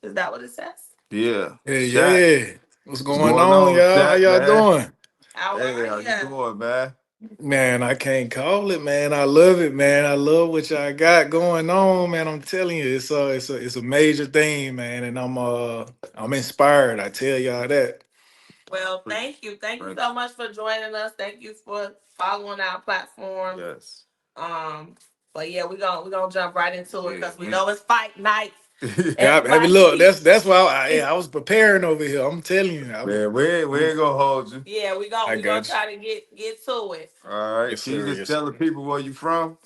Is that what it says? Yeah. Hey, Shaq. yeah. What's What's going going on, on, y'all? How Shaq, y'all man? doing? How Hey, are how you you? doing, man? Man, I can't call it, man. I love it, man. I love what y'all got going on, man. I'm telling you, it's a major thing, man. And I'm inspired. I tell y'all that. Well, Pre- thank you. Thank you French. so much for joining us. Thank you for following our platform. Yes. Um, but yeah, we're gonna jump right into it Yeah. because we know it's fight night. Yeah, I mean, Everybody look, keep that's why I was preparing over here. I'm telling you, Man, we ain't gonna hold you. yeah, we gonna I we gonna got you. try to get to it. All right. Yes, Can you sir. just Yes, tell the sir. people where you from?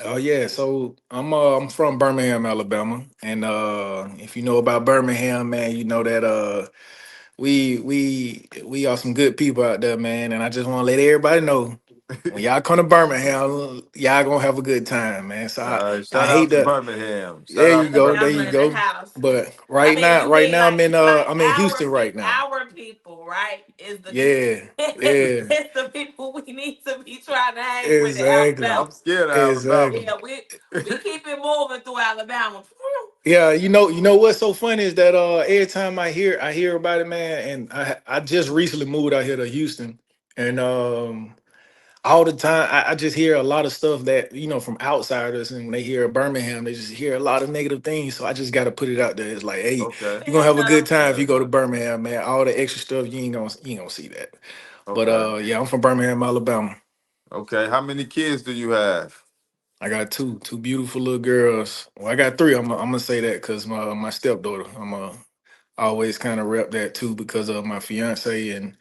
Oh yeah, so I'm from Birmingham, Alabama, and if you know about Birmingham, man, you know that we are some good people out there, man. And I just want to let everybody know when y'all come to Birmingham, y'all gonna have a good time, man. So All right. I Shout out hate to to. Birmingham. Shout There out you to go, there Alabama you in the Birmingham. go. house. But I mean, you right mean now I'm in Houston right now. our people, right? Is the Yeah, yeah, it's the people we need to be trying to hang with the exactly, Alabama. I'm scared of Alabama. exactly. Yeah, we keep it moving through Alabama. Yeah, you know what's so funny is that every time I hear about it, man, and I just recently moved out here to Houston, and all the time I just hear a lot of stuff that from outsiders, and when they hear Birmingham, they just hear a lot of negative things. So I just got to put it out there. It's like, hey, Okay. you're gonna Fair have a good enough. time if Fair you go to enough. Birmingham, man. All the extra stuff you ain't gonna see that. But Okay. yeah, I'm from Birmingham, Alabama. Okay. How many kids do you have? I got two beautiful little girls. Well, I got three. I'm gonna say that because my stepdaughter. Always kind of rep that too because of my fiance, and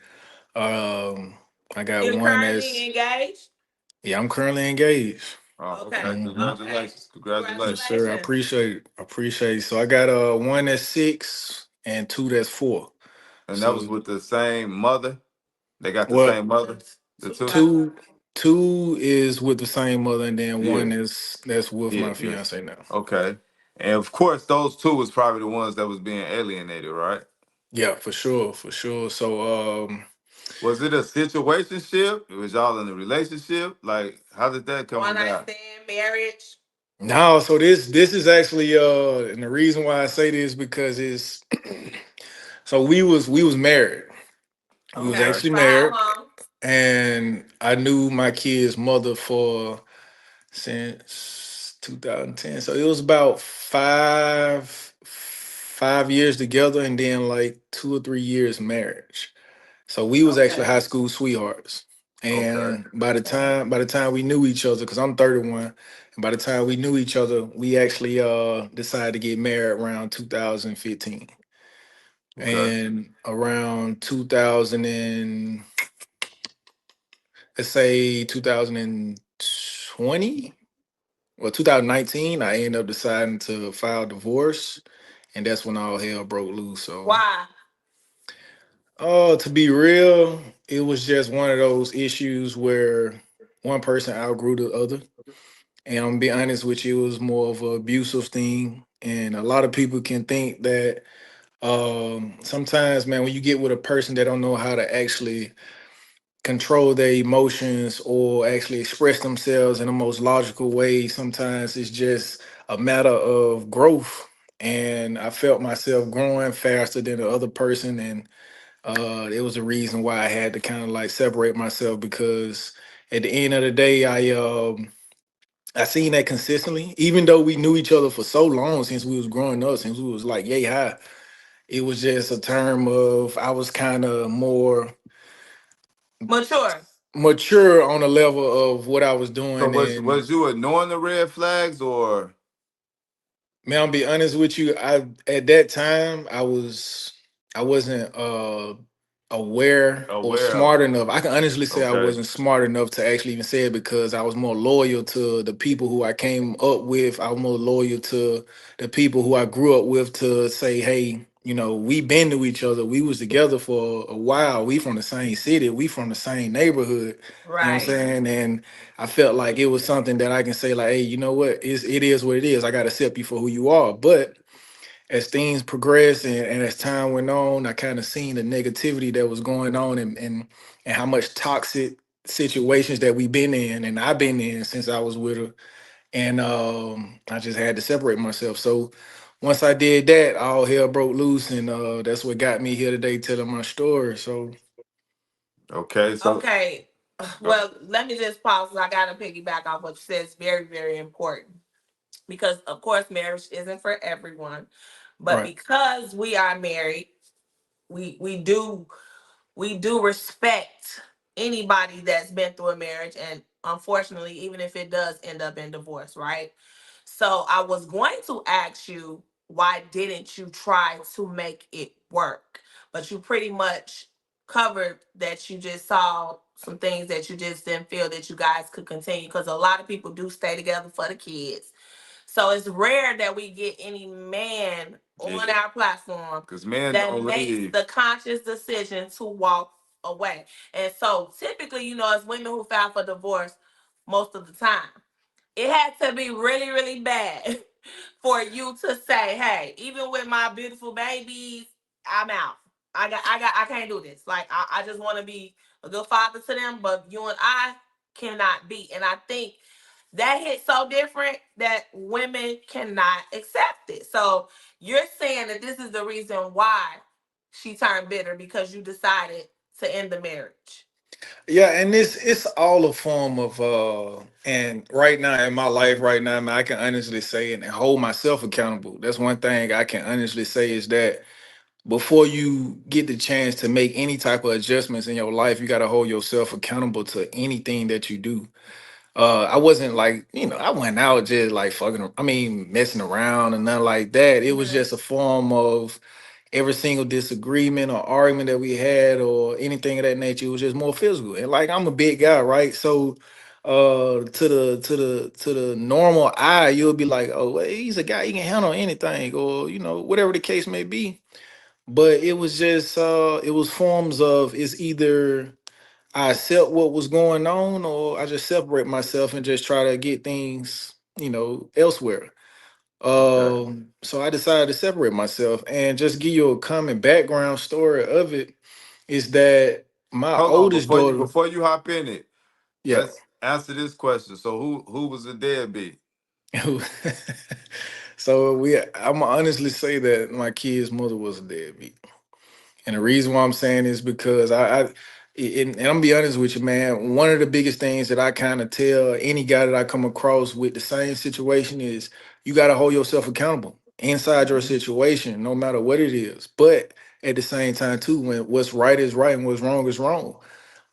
um I got You one currently that's engaged? yeah, I'm currently engaged. Oh, okay. Okay. Hmm. Okay. Congratulations. Yes, Congratulations. sir. I Congratulations. appreciate it. I appreciate it. So I got one that's 6 and two that's 4. And that was So with the same mother. They got the what same mother. The The two two. got two is with the same mother, and then Yeah. one is that's with Yeah. my Yes. fiance now. Okay. And of course, those two was probably the ones that was being alienated, right? Yeah, for sure, for sure. So Was it a situationship? Was y'all in a relationship? Like, how did that come one night about? stand, marriage. no, so this is actually and the reason why I say this because it's so we was married. We was Okay. Okay. actually For how married, long? and I knew my kid's mother for since 2010. So it was about 5 years together, and then like 2 or 3 years marriage. So we was actually Okay. high school sweethearts. Okay. And Okay. by the time we knew each other, because I'm 31, and by the time we knew each other, we actually decided to get married around 2015. Okay. And around 2000 and let's say 2020, well 2019, I ended up deciding to file divorce, and that's when all hell broke loose. So Why? oh, to be real, it was just one of those issues where one person outgrew the other. And I'm gonna be honest with you, it was more of an abusive thing. And a lot of people can think that sometimes, man, when you get with a person that don't know how to actually control their emotions or actually express themselves in the most logical way, sometimes it's just a matter of growth. And I felt myself growing faster than the other person, and it was a reason why I had to kind of like separate myself because at the end of the day, I seen that consistently. Even though we knew each other for so long since we was growing up, since we was like yay high, it was just a term of I was kind of more Mature. mature on the level of what I was So doing. was And you ignoring the red flags or man, I'll be honest with you. I At that time I wasn't aware or aware of smart it? enough. I can honestly say I Okay. wasn't smart enough to actually even say it because I was more loyal to the people who I came up with. I was more loyal to the people who I grew up with to say, hey, we been to each other. We was together for a while. We from the same city. We from the same neighborhood. You know what I'm Right. saying? And I felt like it was something that I can say, like, hey, you know what? It is what it is. I got to accept you for who you are. But as things progressed and as time went on, I kind of seen the negativity that was going on, and how much toxic situations that we've been in and I've been in since I was with her. And I just had to separate myself. So once I did that, all hell broke loose, and that's what got me here today telling my story. So Okay, so Okay. uh, Well, let me just pause. 'Cause I got to piggyback off what you said. It's very, very important because, of course, marriage isn't for everyone. But right. because we are married, we we do respect anybody that's been through a marriage, and unfortunately, even if it does end up in divorce, right? So I was going to ask you, why didn't you try to make it work? But you pretty much covered that you just saw some things that you just didn't feel that you guys could continue, because a lot of people do stay together for the kids. So it's rare that we get any man yeah, on our platform because men that don't makes leave. the conscious decision to walk away. And so typically, as women who file for divorce, most of the time, it had to be really, really bad for you to say, hey, even with my beautiful babies, I'm out. I can't do this. Like, I just want to be a good father to them, but you and I cannot be. And I think that hit so different that women cannot accept it. So you're saying that this is the reason why she turned bitter, because you decided to end the marriage. Yeah, and it's all a form of and right now in my life right now, man, I can honestly say and hold myself accountable. That's one thing I can honestly say is that before you get the chance to make any type of adjustments in your life, you got to hold yourself accountable to anything that you do. I wasn't like, I went out just like messing around and nothing like that. It was Mm-hmm. just a form of every single disagreement or argument that we had or anything of that nature. It was just more physical. And like, I'm a big guy, right? So to the normal eye, you'll be like, oh, well, he's a guy, he can handle anything, or whatever the case may be. But it was just it was forms of, it's either I accept what was going on, or I just separate myself and just try to get things, elsewhere. Okay. So I decided to separate myself and just give you a common background story of it is that my Hold on, oldest before you daughter, before you hop in it, yeah. let's answer this question. So who was the deadbeat? So I'm gonna honestly say that my kid's mother was a deadbeat. And the reason why I'm saying is because and I'm gonna be honest with you, man. One of the biggest things that I kind of tell any guy that I come across with the same situation is you got to hold yourself accountable inside your Hmm. situation, no matter what it is. But at the same time, too, when what's right is right and what's wrong is wrong.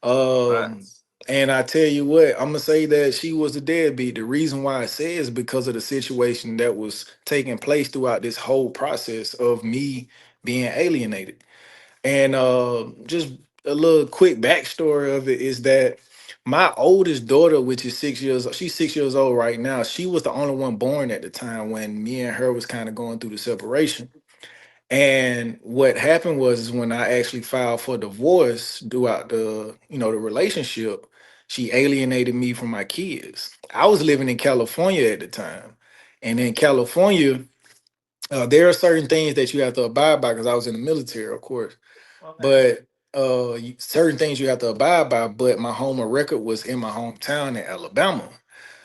Um, Facts. and I tell you what, I'm gonna say that she was a deadbeat. The reason why I say is because of the situation that was taking place throughout this whole process of me being alienated. And just a little quick backstory of it is that my oldest daughter, which is 6 years, she's 6 years old right now. She was the only one born at the time when me and her was kind of going through the separation. And what happened was is when I actually filed for divorce throughout the relationship, she alienated me from my kids. I was living in California at the time. And in California, there are certain things that you have to abide by because I was in the military, of course. Okay. But certain things you have to abide by. But my home of record was in my hometown in Alabama.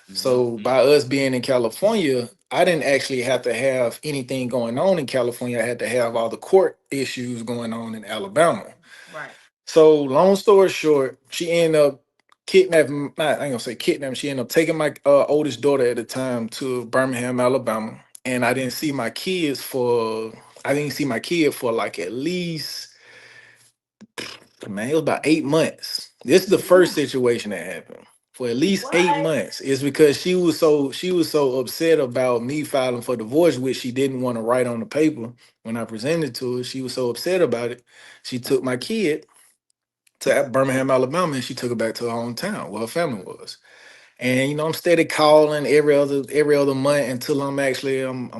Hmm. So by us being in California, I didn't actually have to have anything going on in California. I had to have all the court issues going on in Alabama. Right. So long story short, she ended up kidnapping. I ain't gonna say kidnapping. She ended up taking my oldest daughter at the time to Birmingham, Alabama, and I didn't see my kid for like at least, man, it was about 8 months. This is the first Ooh. situation that happened. For at least eight What? months. It's because she was so upset about me filing for divorce, which she didn't want to write on the paper when I presented to her. She was so upset about it. She took my kid to Birmingham, Alabama, and she took her back to her hometown where her family was. And I'm steady calling every other month until I'm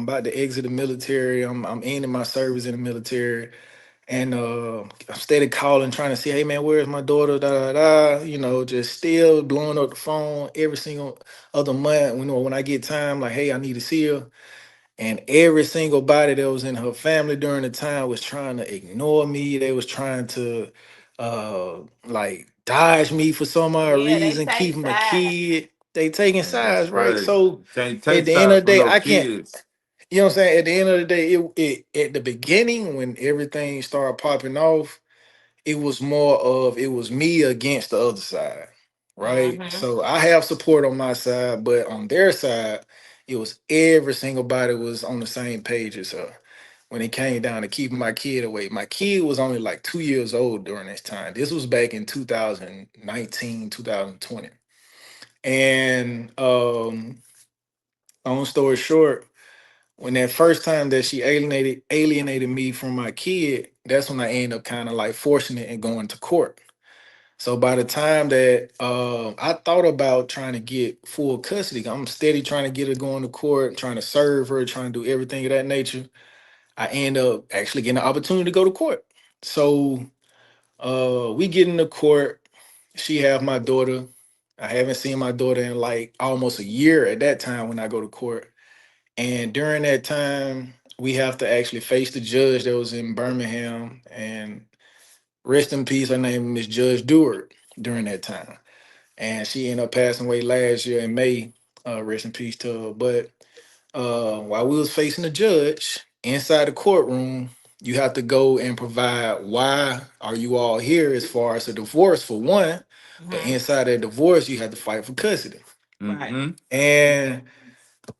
about to exit the military. I'm ending my service in the military. And I'm steady calling, trying to see, hey man, where's my daughter? Da da da. Just still blowing up the phone every single other month. When I get time, like, hey, I need to see her. And every single body that was in her family during the time was trying to ignore me. They was trying to like dodge me for some odd Yeah, they reason, take keeping my sides. kid. They taking Man, that's sides, right? crazy. So Can't at take the end sides of the from day, no I can't. kids. you know what I'm saying? At the end of the day, it at the beginning when everything started popping off, it was more of it was me against the other side, right? Mm-hmm. So I have support on my side, but on their side, it was every single body was on the same page as her. When it came down to keeping my kid away, my kid was only like 2 years old during this time. This was back in 2019, 2020. And long story short, when that first time that she alienated me from my kid, that's when I ended up kind of like forcing it and going to court. So by the time that I thought about trying to get full custody, I'm steady trying to get her going to court, trying to serve her, trying to do everything of that nature. I end up actually getting the opportunity to go to court. So we get into court. She have my daughter. I haven't seen my daughter in like almost a year at that time when I go to court. And during that time, we have to actually face the judge that was in Birmingham. And rest in peace, her name is Judge Dewart during that time. And she ended up passing away last year in May. Rest in peace to her. But while we was facing the judge inside the courtroom, you have to go and provide why are you all here as far as a divorce for one, but Mm-hmm. inside that divorce, you have to fight for custody. Right. Mm-hmm. And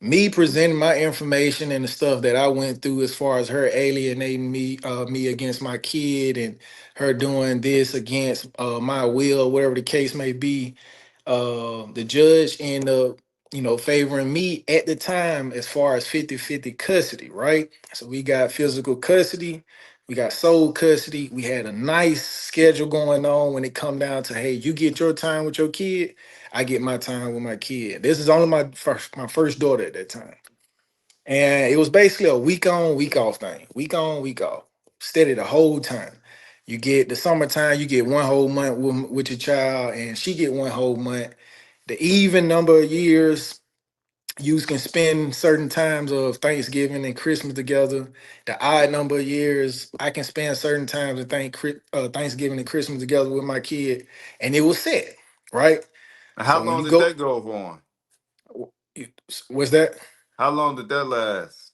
me presenting my information and the stuff that I went through as far as her alienating me against my kid and her doing this against my will, whatever the case may be, the judge ended up, favoring me at the time as far as 50-50 custody, right? So we got physical custody, we got sole custody. We had a nice schedule going on when it come down to, hey, you get your time with your kid, I get my time with my kid. This is only my first daughter at that time. And it was basically a week on, week off thing. Week on, week off. Steady the whole time. You get the summertime, you get one whole month with your child, and she get one whole month. The even number of years you can spend certain times of Thanksgiving and Christmas together. The odd number of years I can spend certain times of Thanksgiving and Christmas together with my kid, and it was set, right? How So when long you did go, that go on? what's that? How long did that last?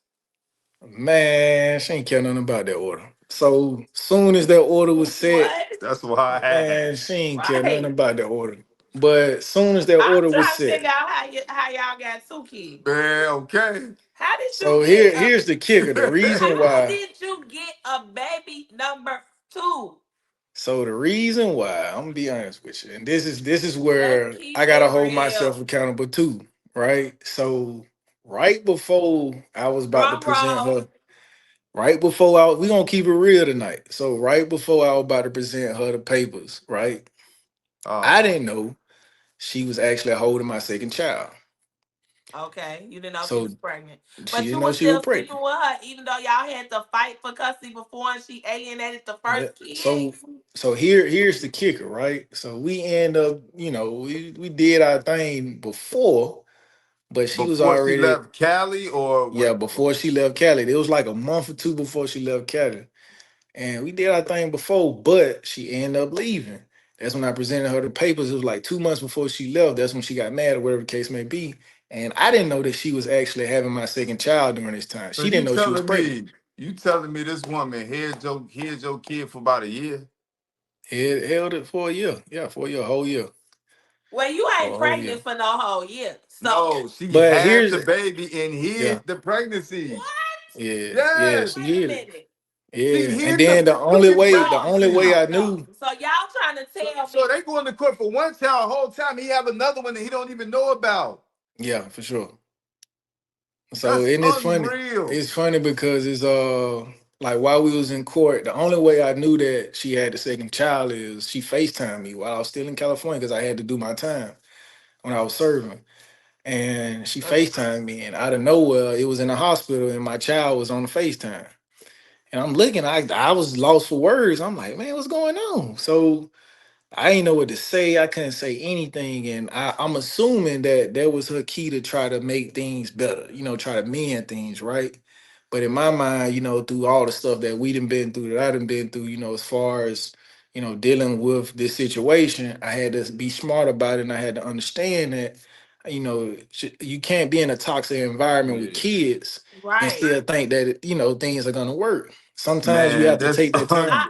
Man, she ain't care nothing about that order. So soon as that order was set, What? That's why I man, she asked. ain't care nothing Right. about that order. But soon as that I'm order was trying to set, figure out how y'all got two kids. Man, okay. How did you so get a here's the kicker. The reason how why. did you get a baby number two? So the reason why, I'm gonna be honest with you, and this is Let's where keep I gotta it hold myself real. accountable too, right? So right before I was about to Drum present roll. her, right before we gonna keep it real tonight. So right before I was about to present her the papers, right? Oh I my. didn't know she was actually holding my second child. Okay, you didn't know she was So pregnant, she but didn't you know were she was still sleeping pregnant. with her, even though y'all had to fight for custody before, and she alienated the Yeah. first kid. So here's the kicker, right? So we end up, we did our thing before, but she was Before she already, left Cali or yeah, what? before she left Cali. It was like a month or two before she left Cali. And we did our thing before, but she ended up leaving. That's when I presented her the papers. It was like 2 months before she left. That's when she got mad or whatever the case may be. And I didn't know that she was actually having my second child during this time. So She didn't know she was pregnant. you telling me this woman hid your kid for about a year? It held it for a year. Yeah, for a year, a whole year. Well, you For ain't a whole year. pregnant for no whole year, so No, she But had here's, the baby and yeah, hid the pregnancy. what? yeah, Yes. she Wait a hid it. minute. She Yeah. And hid then the look only in way, the No, only way pregnancy. I no. knew, So y'all trying to tell So me? they going to court for one child the whole time. He have another one that he don't even know about. yeah, for sure. So That's and unreal. it's funny because it's like while we was in court, the only way I knew that she had the second child is she FaceTimed me while I was still in California because I had to do my time when I was serving. And she That's FaceTimed me and out of nowhere it was in the hospital and my child was on the FaceTime. And I'm looking, I was lost for words. I'm like, man, what's going on? So I ain't know what to say. I couldn't say anything, and I'm assuming that that was her key to try to make things better. Try to mend things, right? But in my mind, through all the stuff that we done been through, that I done been through, as far as dealing with this situation, I had to be smart about it, and I had to understand that. you can't be in a toxic environment with Yeah. kids and Right. still think that things are gonna work. Sometimes you Man, have to take that I time.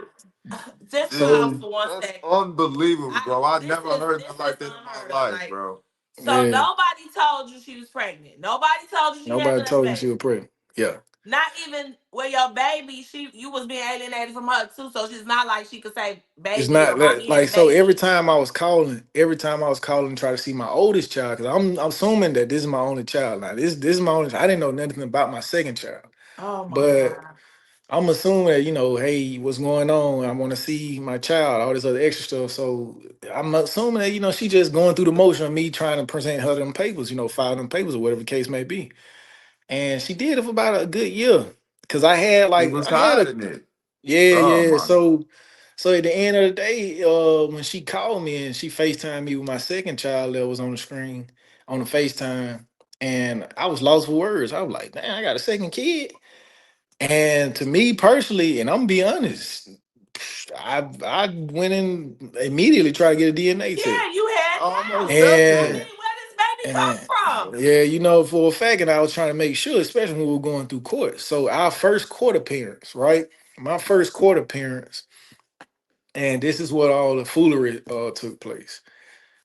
just pause So for one that's second. unbelievable, I bro. I this never is heard this nothing is like that in my unheard of. life, Like, bro. so yeah, nobody told you she was pregnant. Nobody told you she had nobody another told you she baby. was pregnant. Yeah, Not even with your baby, you was being alienated from her too. So she's not like she could say it's baby or not mommy had a so. baby. Every time I was calling to try to see my oldest child, because I'm assuming that this is my only child. Now this is my only. I didn't know nothing about my second child, Oh my but god. I'm assuming that, hey, what's going on? I want to see my child, all this other extra stuff. So I'm assuming that, she just going through the motion of me trying to present her them papers, file them papers or whatever the case may be. And she did it for about a good year. Cause He was I had a hiding it. yeah, Oh yeah. my. So at the end of the day, when she called me and she FaceTimed me with my second child that was on the screen on the FaceTime, and I was lost for words. I was like, "Man, I got a second kid." And to me personally, and I'm gonna be honest, I went in immediately try to get a DNA test. Yeah, you had Almost doubts. I definitely. And mean, where this baby and come from? yeah, for a fact, and I was trying to make sure, especially when we were going through court. So our first court appearance, right? My first court appearance, and this is what all the foolery took place.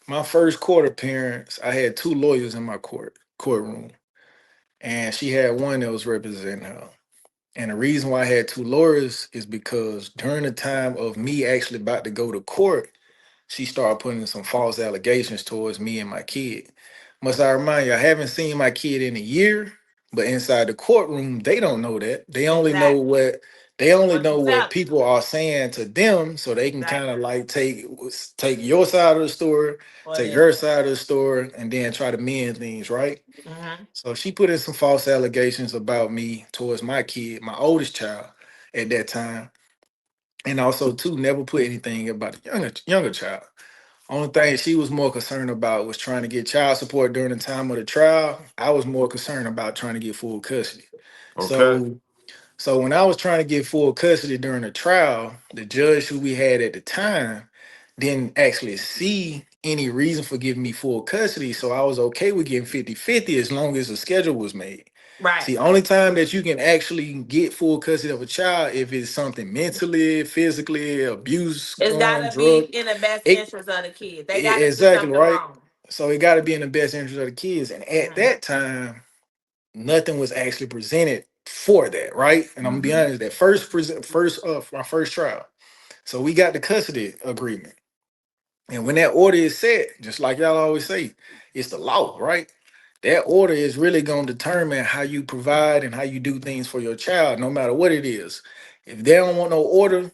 My first court appearance, I had two lawyers in my courtroom, and she had one that was representing her. And the reason why I had two lawyers is because during the time of me actually about to go to court, she started putting some false allegations towards me and my kid. Must I remind you, I haven't seen my kid in a year, but inside the courtroom, they don't know that. Exactly. They only What know you what telling? people are saying to them, so they can kind Exactly. of like take your side of the story, take her Whatever. side of the story, and then try to mend things, right? Hmm. So she put in some false allegations about me towards my kid, my oldest child at that time. And also too, never put anything about the younger child. Only thing she was more concerned about was trying to get child support during the time of the trial. I was more concerned about trying to get full custody. Okay. So when I was trying to get full custody during the trial, the judge who we had at the time didn't actually see any reason for giving me full custody. So I was okay with getting 50-50 as long as the schedule was made. Right. See, only time that you can actually get full custody of a child if it's something mentally, physically, abuse It's going, gotta be drug. in the best It, interest of the kid. They gotta see exactly something right. wrong. So it got to be in the best interest of the kids. And at Hmm. that time, nothing was actually presented for that, right? And I'm gonna be Hmm. honest, that first my first trial. So we got the custody agreement. And when that order is set, just like y'all always say, it's the law, right? That order is really gonna determine how you provide and how you do things for your child, no matter what it is. If they don't want no order,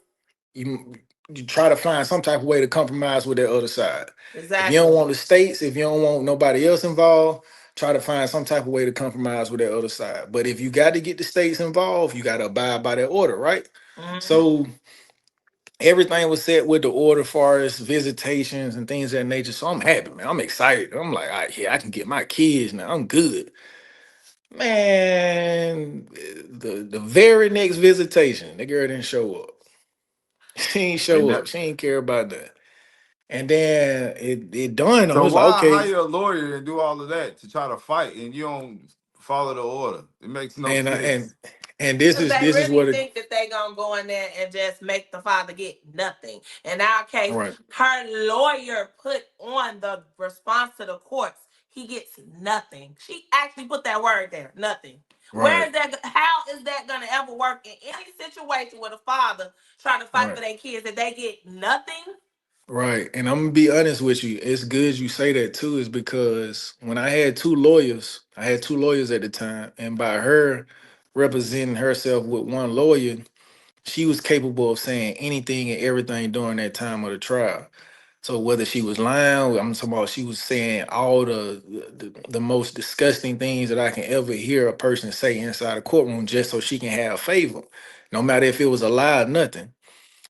you you try to find some type of way to compromise with that other side. If you don't Exactly. want the states, if you don't want nobody else involved, try to find some type of way to compromise with that other side. But if you got to get the states involved, you got to abide by that order, right? Hmm. So everything was set with the order far as visitations and things of that nature. So I'm happy, man. I'm excited. I'm like, all right, yeah, I can get my kids now. I'm good. Man, the very next visitation, the girl didn't show up. She ain't And show that, up. She ain't care about that. And then it dawned on me. so It's like, why okay. hire a lawyer and do all of that to try to fight and you don't follow the order? It makes no And sense. this Because is they this is really what it think that they gonna go in there and just make the father get nothing. In our case, right, her lawyer put on the response to the courts. He gets nothing. She actually put that word there, nothing. Where right, is that? How is that gonna ever work in any situation with a father trying to fight for right, their kids that they get nothing? right. And I'm gonna be honest with you. It's good you say that too, is because when I had two lawyers at the time, and by her representing herself with one lawyer, she was capable of saying anything and everything during that time of the trial. So whether she was lying, I'm talking about she was saying all the most disgusting things that I can ever hear a person say inside a courtroom just so she can have favor, no matter if it was a lie or nothing.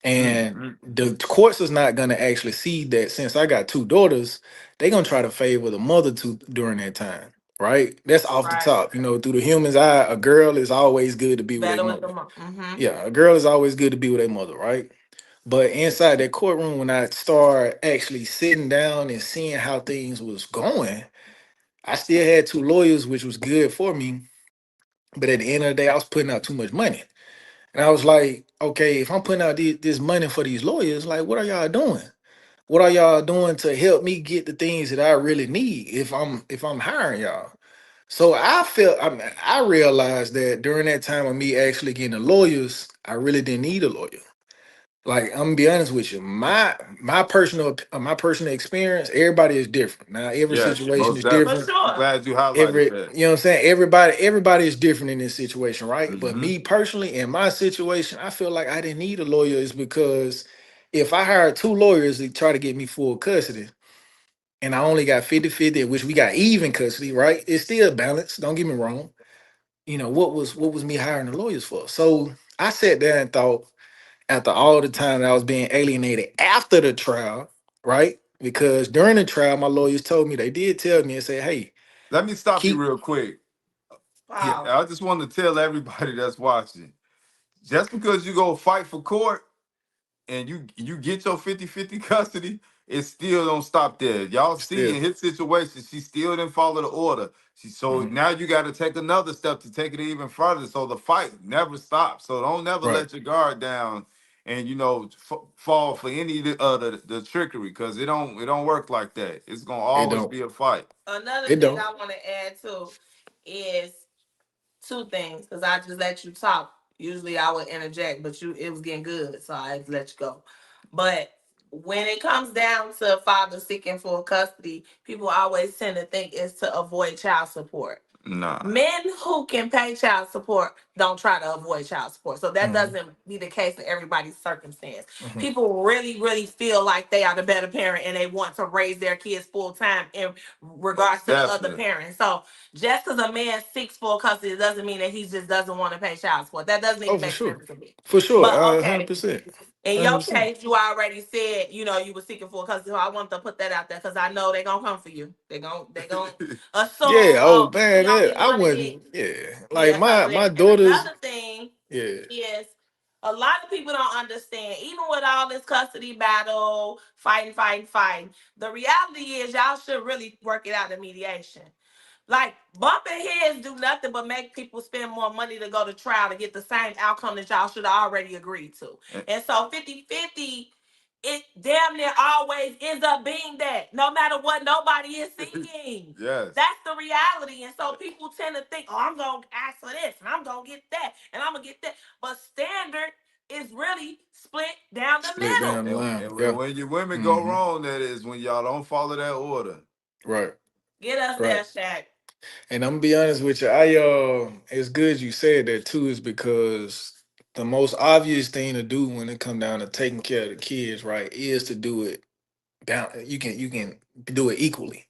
And Mm-hmm. the courts is not gonna actually see that since I got two daughters, they gonna try to favor the mother to during that time. Right? That's off the Right. top. Through the human's eye, a girl is always good to be with a Better with mother. the mom. Mm-hmm. Yeah, a girl is always good to be with a mother, right? But inside that courtroom, when I started actually sitting down and seeing how things was going, I still had two lawyers, which was good for me. But at the end of the day, I was putting out too much money. And I was like, okay, if I'm putting out this money for these lawyers, like, what are y'all doing? What are y'all doing to help me get the things that I really need if I'm hiring y'all? So I realized that during that time of me actually getting the lawyers, I really didn't need a lawyer. Like, I'm gonna be honest with you, my personal experience, everybody is different. Now every Yes, situation most is For definitely. different. I'm sure. glad you highlighted Every that. you know what I'm saying, everybody is different in this situation, right? But Hmm. me personally, in my situation, I feel like I didn't need a lawyer is because if I hired two lawyers to try to get me full custody and I only got 50-50, which we got even custody, right? It's still balanced, don't get me wrong. What was me hiring the lawyers for? So I sat there and thought, after all the time that I was being alienated after the trial, right? Because during the trial, my lawyers told me, they did tell me and say, hey, Let me stop you keep real quick. Yeah, Wow. I just want to tell everybody that's watching, just because you go fight for court and you get your 50-50 custody, it still don't stop there. Y'all see still. in his situation, she still didn't follow the order. So Mhm. now you got to take another step to take it even further. So the fight never stops. So don't never Right. let your guard down and fall for any of the trickery, because it don't work like that. It's gonna It always don't. be a fight. Another It thing don't. I want to add too is two things because I just let you talk. Usually I would interject, but it was getting good, so I just let you go. But when it comes down to father seeking full custody, people always tend to think it's to avoid child support. Nah. Men who can pay child support don't try to avoid child support. So that Hmm. doesn't be the case in everybody's circumstance. Hmm. People really, really feel like they are the better parent and they want to raise their kids full time in regards Most to the other definitely. parent. So just because a man seeks full custody doesn't mean that he just doesn't want to pay child support. That doesn't Oh, even for make sure. sense to me. For sure. But okay, 100%. in your 100%. case, you already said, you were seeking full custody. So I want to put that out there because I know they're gonna come for you. They gonna Yeah. assume, Oh oh, man, he only I wanted it. wouldn't. Yeah. Like Yeah, so my that, and daughters. another thing Yeah. is a lot of people don't understand, even with all this custody battle, fighting, fighting, fighting. The reality is y'all should really work it out in mediation. Like bumping heads do nothing but make people spend more money to go to trial to get the same outcome that y'all should have already agreed to. Eh, And so 50-50, it damn near always ends up being that, no matter what nobody is seeking. yes. That's the reality. And so people tend to think, oh, I'm gonna ask for this and I'm gonna get that and I'm gonna get that. But standard is really split down the Split down the middle. And, line. and Yeah. when your women go Hmm. wrong, that is when y'all don't follow that order. Right. Get us Right. there, Shaq. And I'm gonna be honest with you. It's good you said that too, is because the most obvious thing to do when it come down to taking care of the kids, right, is to do it. You can do it equally,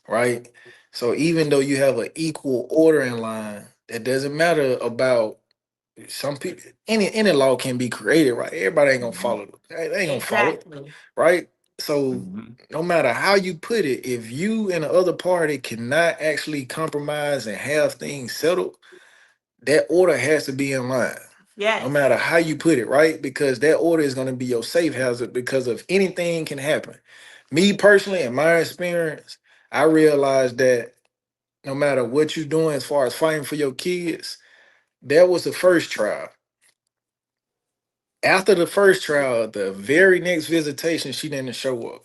right? So even though you have an equal order in line, that doesn't matter about some people. Any law can be created, right? Everybody ain't gonna Mhm. follow it. They ain't gonna follow it, Exactly. right? So Mhm. no matter how you put it, if you and the other party cannot actually compromise and have things settled, that order has to be in line. No Yes. matter how you put it, right? Because that order is going to be your safe hazard because of anything can happen. Me personally, in my experience, I realized that no matter what you're doing as far as fighting for your kids, that was the first trial. After the first trial, the very next visitation, she didn't show up.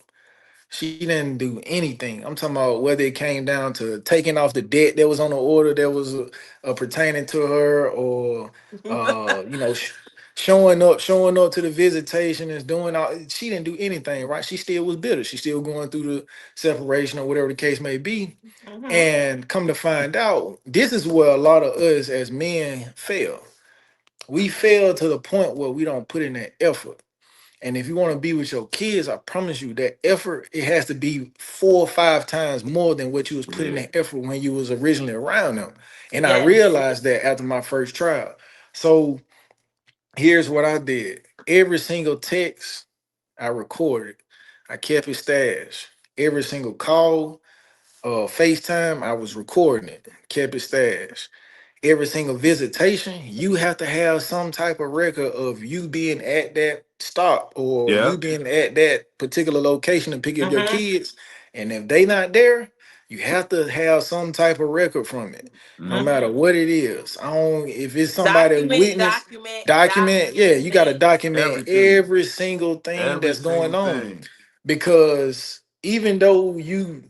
She didn't do anything. I'm talking about whether it came down to taking off the debt that was on the order that was pertaining to her, or showing up to the visitation and doing all. She didn't do anything, right? She still was bitter. She still going through the separation or whatever the case may be. Hmm. And come to find out, this is where a lot of us as men fail. We fail to the point where we don't put in that effort. And if you want to be with your kids, I promise you that effort, it has to be 4 or 5 times more than what you was putting Yeah. in effort when you was originally around them. And I Yes. realized that after my first trial. So here's what I did. Every single text I recorded. I kept it stashed. Every single call, FaceTime, I was recording it, kept it stashed. Every single visitation, you have to have some type of record of you being at that stop or Yeah. you being at that particular location to pick up your Hmm. kids. And if they not there, You have to have some type of record from it, no Mm-hmm. matter Mm-hmm. what it is. I don't if it's somebody Document, witness, document, document, yeah, document you gotta things. document Everything. every single thing Every that's going single on. thing. Because even though you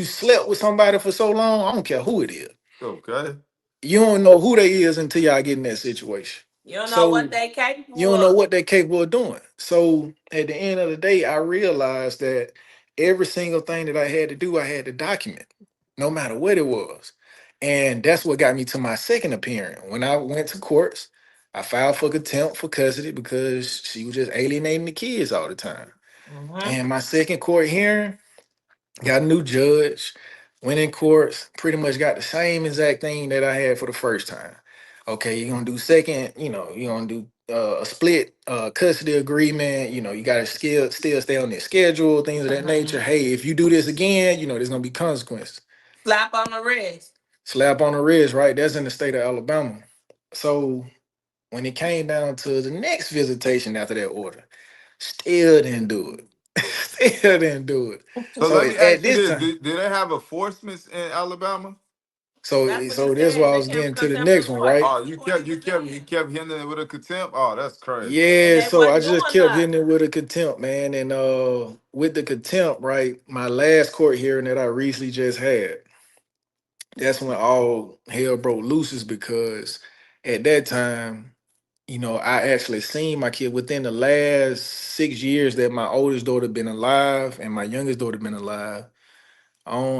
slept with somebody for so long, I don't care who it is. Okay. You don't know who they is until y'all get in that situation. You don't know what So they you capable don't know of. what they're capable of doing. So at the end of the day, I realized that every single thing that I had to do, I had to document, no matter what it was. And that's what got me to my second appearance. When I went to courts, I filed for contempt for custody because she was just alienating the kids all the time. Mm-hmm. And my second court hearing, got a new judge, went in courts, pretty much got the same exact thing that I had for the first time. Okay, you're gonna do second, you're gonna do a split custody agreement, you gotta still stay on their schedule, things of that nature. Mm-hmm. Hey, if you do this again, there's gonna be consequences. Slap on the wrist. Slap on the wrist, right? That's in the state of Alabama. So when it came down to the next visitation after that order, still didn't do it. Still didn't do it. So So let me at ask you this this: time. did they have enforcement in Alabama? That's what he So that's why said. I They was can getting to the contempt next of one, court. right? Oh, That's what he was you saying. kept hitting it with a contempt. Oh, that's crazy. And Yeah, they so I wasn't just doing kept hitting nothing. it with a contempt, man. And with the contempt, right, my last court hearing that I recently just had, that's when all hell broke loose is because at that time, I actually seen my kid within the last 6 years that my oldest daughter been alive and my youngest daughter been alive.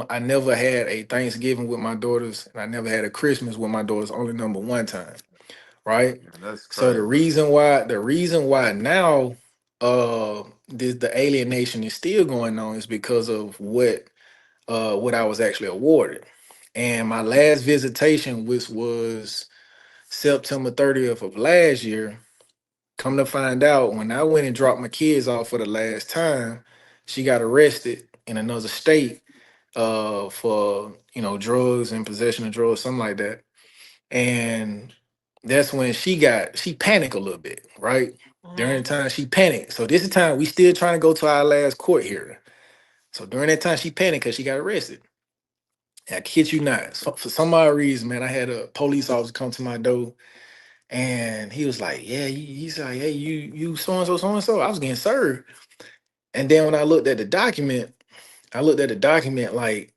I never had a Thanksgiving with my daughters, and I never had a Christmas with my daughters. Only number one time, right? Man, that's So the crazy. reason why now the alienation is still going on is because of what I was actually awarded. And my last visitation, which was September 30th of last year, come to find out when I went and dropped my kids off for the last time, she got arrested in another state for drugs and possession of drugs, something like that. And that's when she panicked a little bit, right? During the Mm-hmm. time she panicked. So this is the time we still trying to go to our last court hearing. So during that time she panicked because she got arrested. And I kid you not, for some odd reason, man, I had a police officer come to my door and he was like, "Yeah," he's like, "Hey, you so and so." I was getting served. And then when I looked at the document like,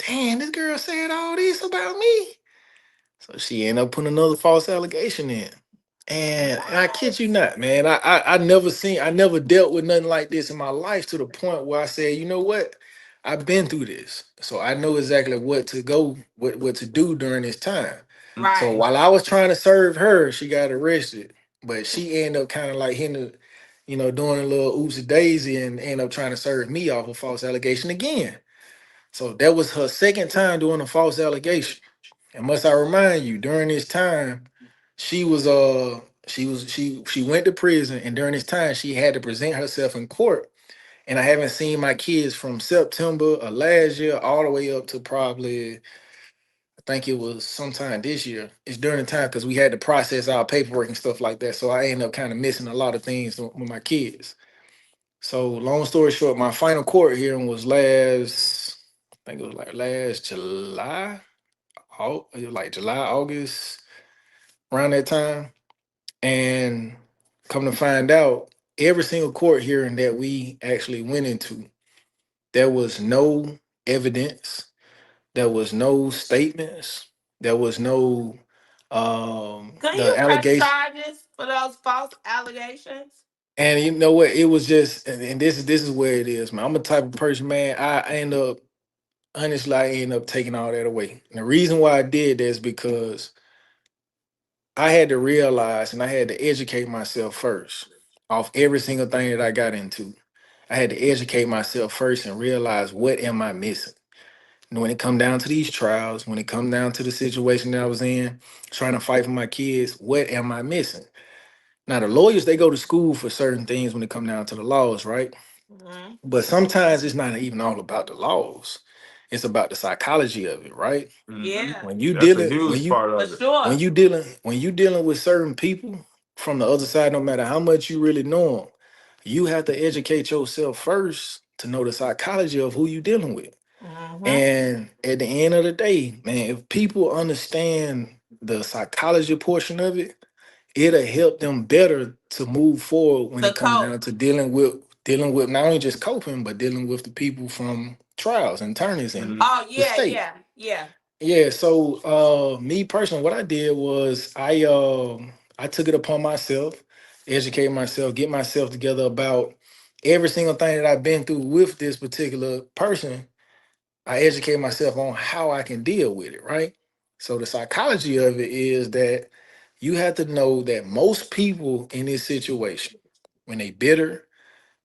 damn, this girl said all this about me. So she ended up putting another false allegation in. And I What? kid you not, man. I never dealt with nothing like this in my life to the point where I said, you know what? I've been through this. So I know exactly what to do during this time. So Right. while I was trying to serve her, she got arrested. But she ended up kind of like doing a little oopsie daisy and ended up trying to serve me off a false allegation again. So that was her second time doing a false allegation. And must I remind you, during this time, she was she went to prison, and during this time, she had to present herself in court. And I haven't seen my kids from September of last year all the way up to probably I think it was sometime this year. It's during the time because we had to process our paperwork and stuff like that. So I ended up kind of missing a lot of things with my kids. So long story short, my final court hearing was I think it was like last July. It was like July, August, around that time. And come to find out, every single court hearing that we actually went into, there was no evidence, there was no statements, there was no Couldn't the you press allegation. charges for those false allegations? And you know what? It was just, and this is where it is, man. I'm a type of person, man. I end up honestly, I end up taking all that away. And the reason why I did that is because I had to realize and I had to educate myself first off every single thing that I got into. I had to educate myself first and realize what am I missing. And when it come down to these trials, when it come down to the situation that I was in, trying to fight for my kids, what am I missing? Now the lawyers they go to school for certain things when it come down to the laws, right? Mm-hmm. But sometimes it's not even all about the laws. It's about the psychology of it, right? Hmm. Yeah, When you That's a dealing huge part for of it. sure. when you dealing with certain people from the other side, no matter how much you really know them, you have to educate yourself first to know the psychology of who you dealing with. Mm-hmm. And at the end of the day, man, if people understand the psychology portion of it, it'll help them better to move forward when To it comes cope. down to dealing with not only just coping, but dealing with the people from trials and attorneys and Mhm. Oh the yeah, state. yeah, yeah. Yeah, so me personally, what I did was I took it upon myself, educate myself, get myself together about every single thing that I've been through with this particular person. I educate myself on how I can deal with it, right? So the psychology of it is that you have to know that most people in this situation, when they bitter,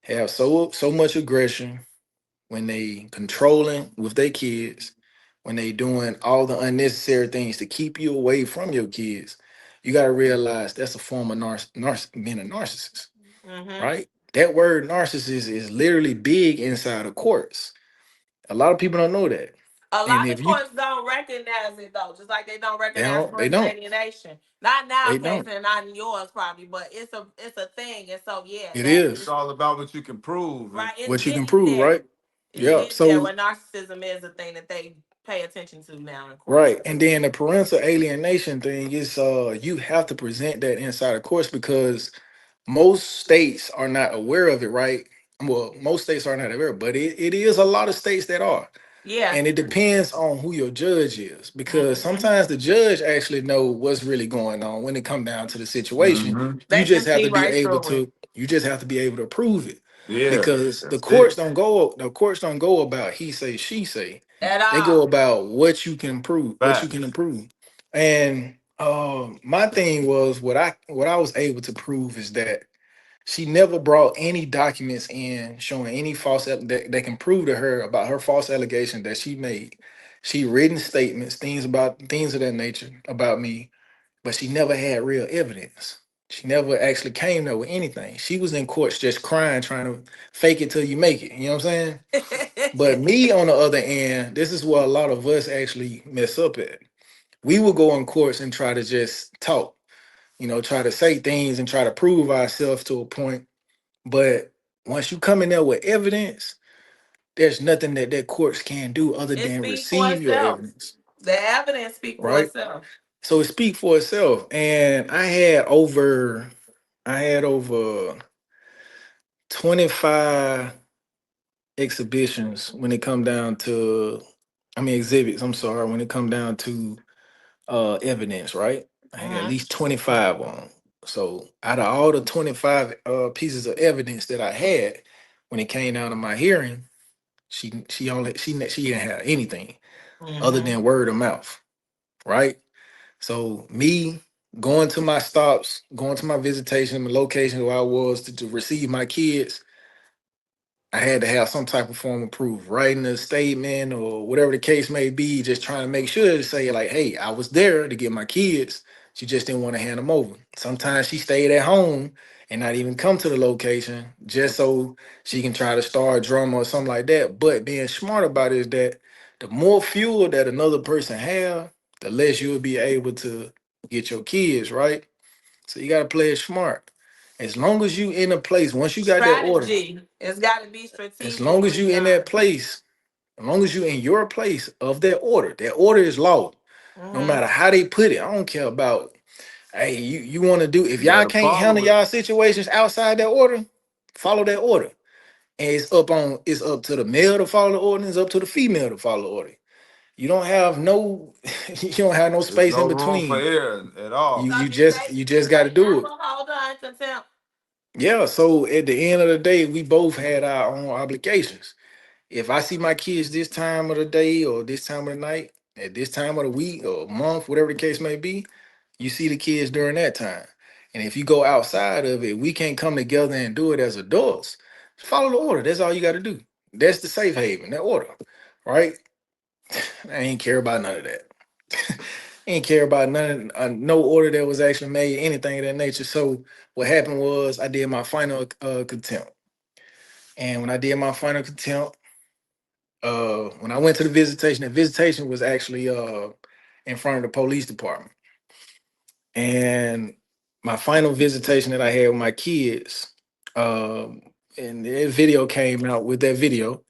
have so much aggression, when they controlling with their kids, when they doing all the unnecessary things to keep you away from your kids, you got to realize that's a form of being a narcissist, Mm-hmm. right? That word narcissist is literally big inside of courts. A lot of people don't know that. A And lot if of you courts don't recognize it though, just like they don't they recognize don't they first don't alienation. Not in our they case don't. and not in yours probably, but it's a thing. And so yeah, It that It's is all about what you can prove. And right. It's what you can getting prove, there. right? It's Yeah. getting there. So Where narcissism is a thing that they pay attention to now in courts. right. And then the parental alienation thing is you have to present that inside of course because most states are not aware of it, right? Well, most states are not aware, but it is a lot of states that are. Yeah. And it depends on who your judge is because Mm-hmm. sometimes the judge actually know what's really going on when it come down to the situation. hmm You They just can have see to be right able through it. to you just have to be able to prove it Yeah, because that's it. the courts don't go about he say she say. At They go all. about what you can prove, what you can Facts. improve. And my thing was what I was able to prove is that she never brought any documents in showing any that can prove to her about her false allegation that she made. She written statements, things of that nature about me, but she never had real evidence. She never actually came there with anything. She was in courts just crying, trying to fake it till you make it. You know what I'm saying? But me on the other end, this is where a lot of us actually mess up at. We will go in courts and try to just talk, try to say things and try to prove ourselves to a point, but once you come in there with evidence, there's nothing that courts can do other It than speaks for receive your itself. evidence, The evidence speaks for right? itself. So it speaks for itself. And I had over 25 exhibitions when it come down to I mean exhibits, I'm sorry, when it come down to evidence, right? I had at Mm-hmm. least 25 on 'em. So out of all the 25 pieces of evidence that I had when it came down to my hearing, she didn't have anything other Mm-hmm. than word of mouth, right? So me going to my stops, going to my visitation, my location where I was to receive my kids, I had to have some type of form of proof, writing a statement or whatever the case may be, just trying to make sure to say, like, hey, I was there to get my kids. She just didn't want to hand them over. Sometimes she stayed at home and not even come to the location just so she can try to start drama or something like that. But being smart about it is that the more fuel that another person have, the less you'll be able to get your kids, right? So you gotta play it smart. As long as you in a place, once you got that order, Strategy. It's got to be as long as strategically you in that done. place, as long as you in your place of that order is law. No Mm-hmm. matter how they put it, I don't care about. Hey, you want to do if You y'all gotta can't handle follow it. y'all situations outside that order, follow that order. And it's up to the male to follow the order, and it's up to the female to follow the order. You don't have no you don't have no There's space no in room for between. error at You all. So you you just you basically just got to say do never it. hold on contempt. Yeah. So at the end of the day, we both had our own obligations. If I see my kids this time of the day or this time of the night, at this time of the week or month, whatever the case may be, you see the kids during that time. And if you go outside of it, we can't come together and do it as adults. Follow the order. That's all you got to do. That's the safe haven, that order, right? I ain't care about none of that. Ain't care about no order that was actually made, anything of that nature. So what happened was I did my final contempt. And when I did my final contempt, when I went to the visitation was actually in front of the police department. And my final visitation that I had with my kids, and the video came out with that video.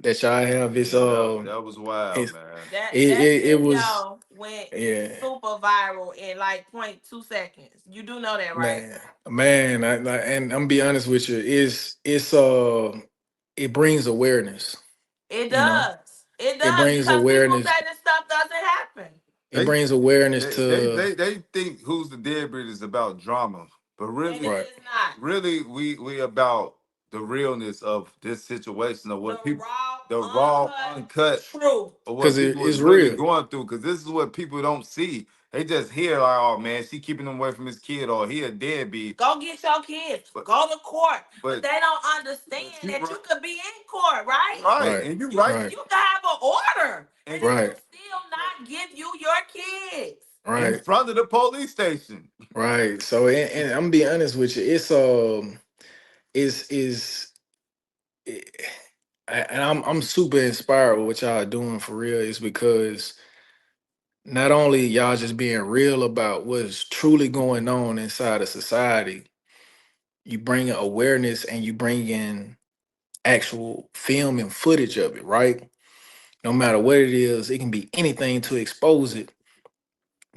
that y'all have. It's Yeah, that was wild, it's man. That it was, video went yeah. super viral in like 0.2 seconds. You do know that, right? Man, man, and I'm be honest with you, it brings awareness, It you know. does. It It does brings because people awareness. say this stuff doesn't happen, It They brings awareness they they to they, they think who's the deadbeat is about drama, but and it right, is not. really we about the realness of this situation of The what people, raw, the raw, uncut uncut truth. of what because people is it's really real. going through. Because this is what people don't see. They just hear like, oh man, she keeping him away from his kid, or he a deadbeat. Go get your kids. But Go to court. But but they don't but understand you that right, you could be in court, right? right, Right, and you You right, right, you can have an order, and and they will right, still not give you your kids. in right, front of the police station. right. So, and I'm gonna be honest with you, it's is and I'm super inspired with what y'all are doing for real. Is because not only y'all just being real about what's truly going on inside of society, you bring in awareness and you bring in actual film and footage of it, right? No matter what it is, it can be anything to expose it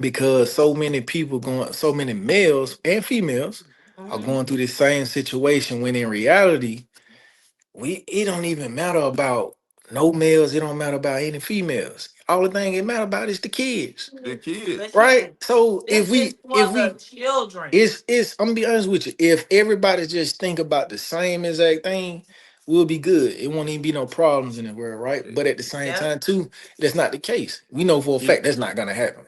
because so many males and females are Hmm. going through the same situation when in reality, it don't even matter about no males, it don't matter about any females. All the thing it matter about is the kids, The The kids. right? kids. So This is for if the we children. it's I'm gonna be honest with you. If everybody just think about the same exact thing, we'll be good. It won't even be no problems in the world, right? But at the same Yep. time, too, that's not the case. We know for a fact that's not gonna happen.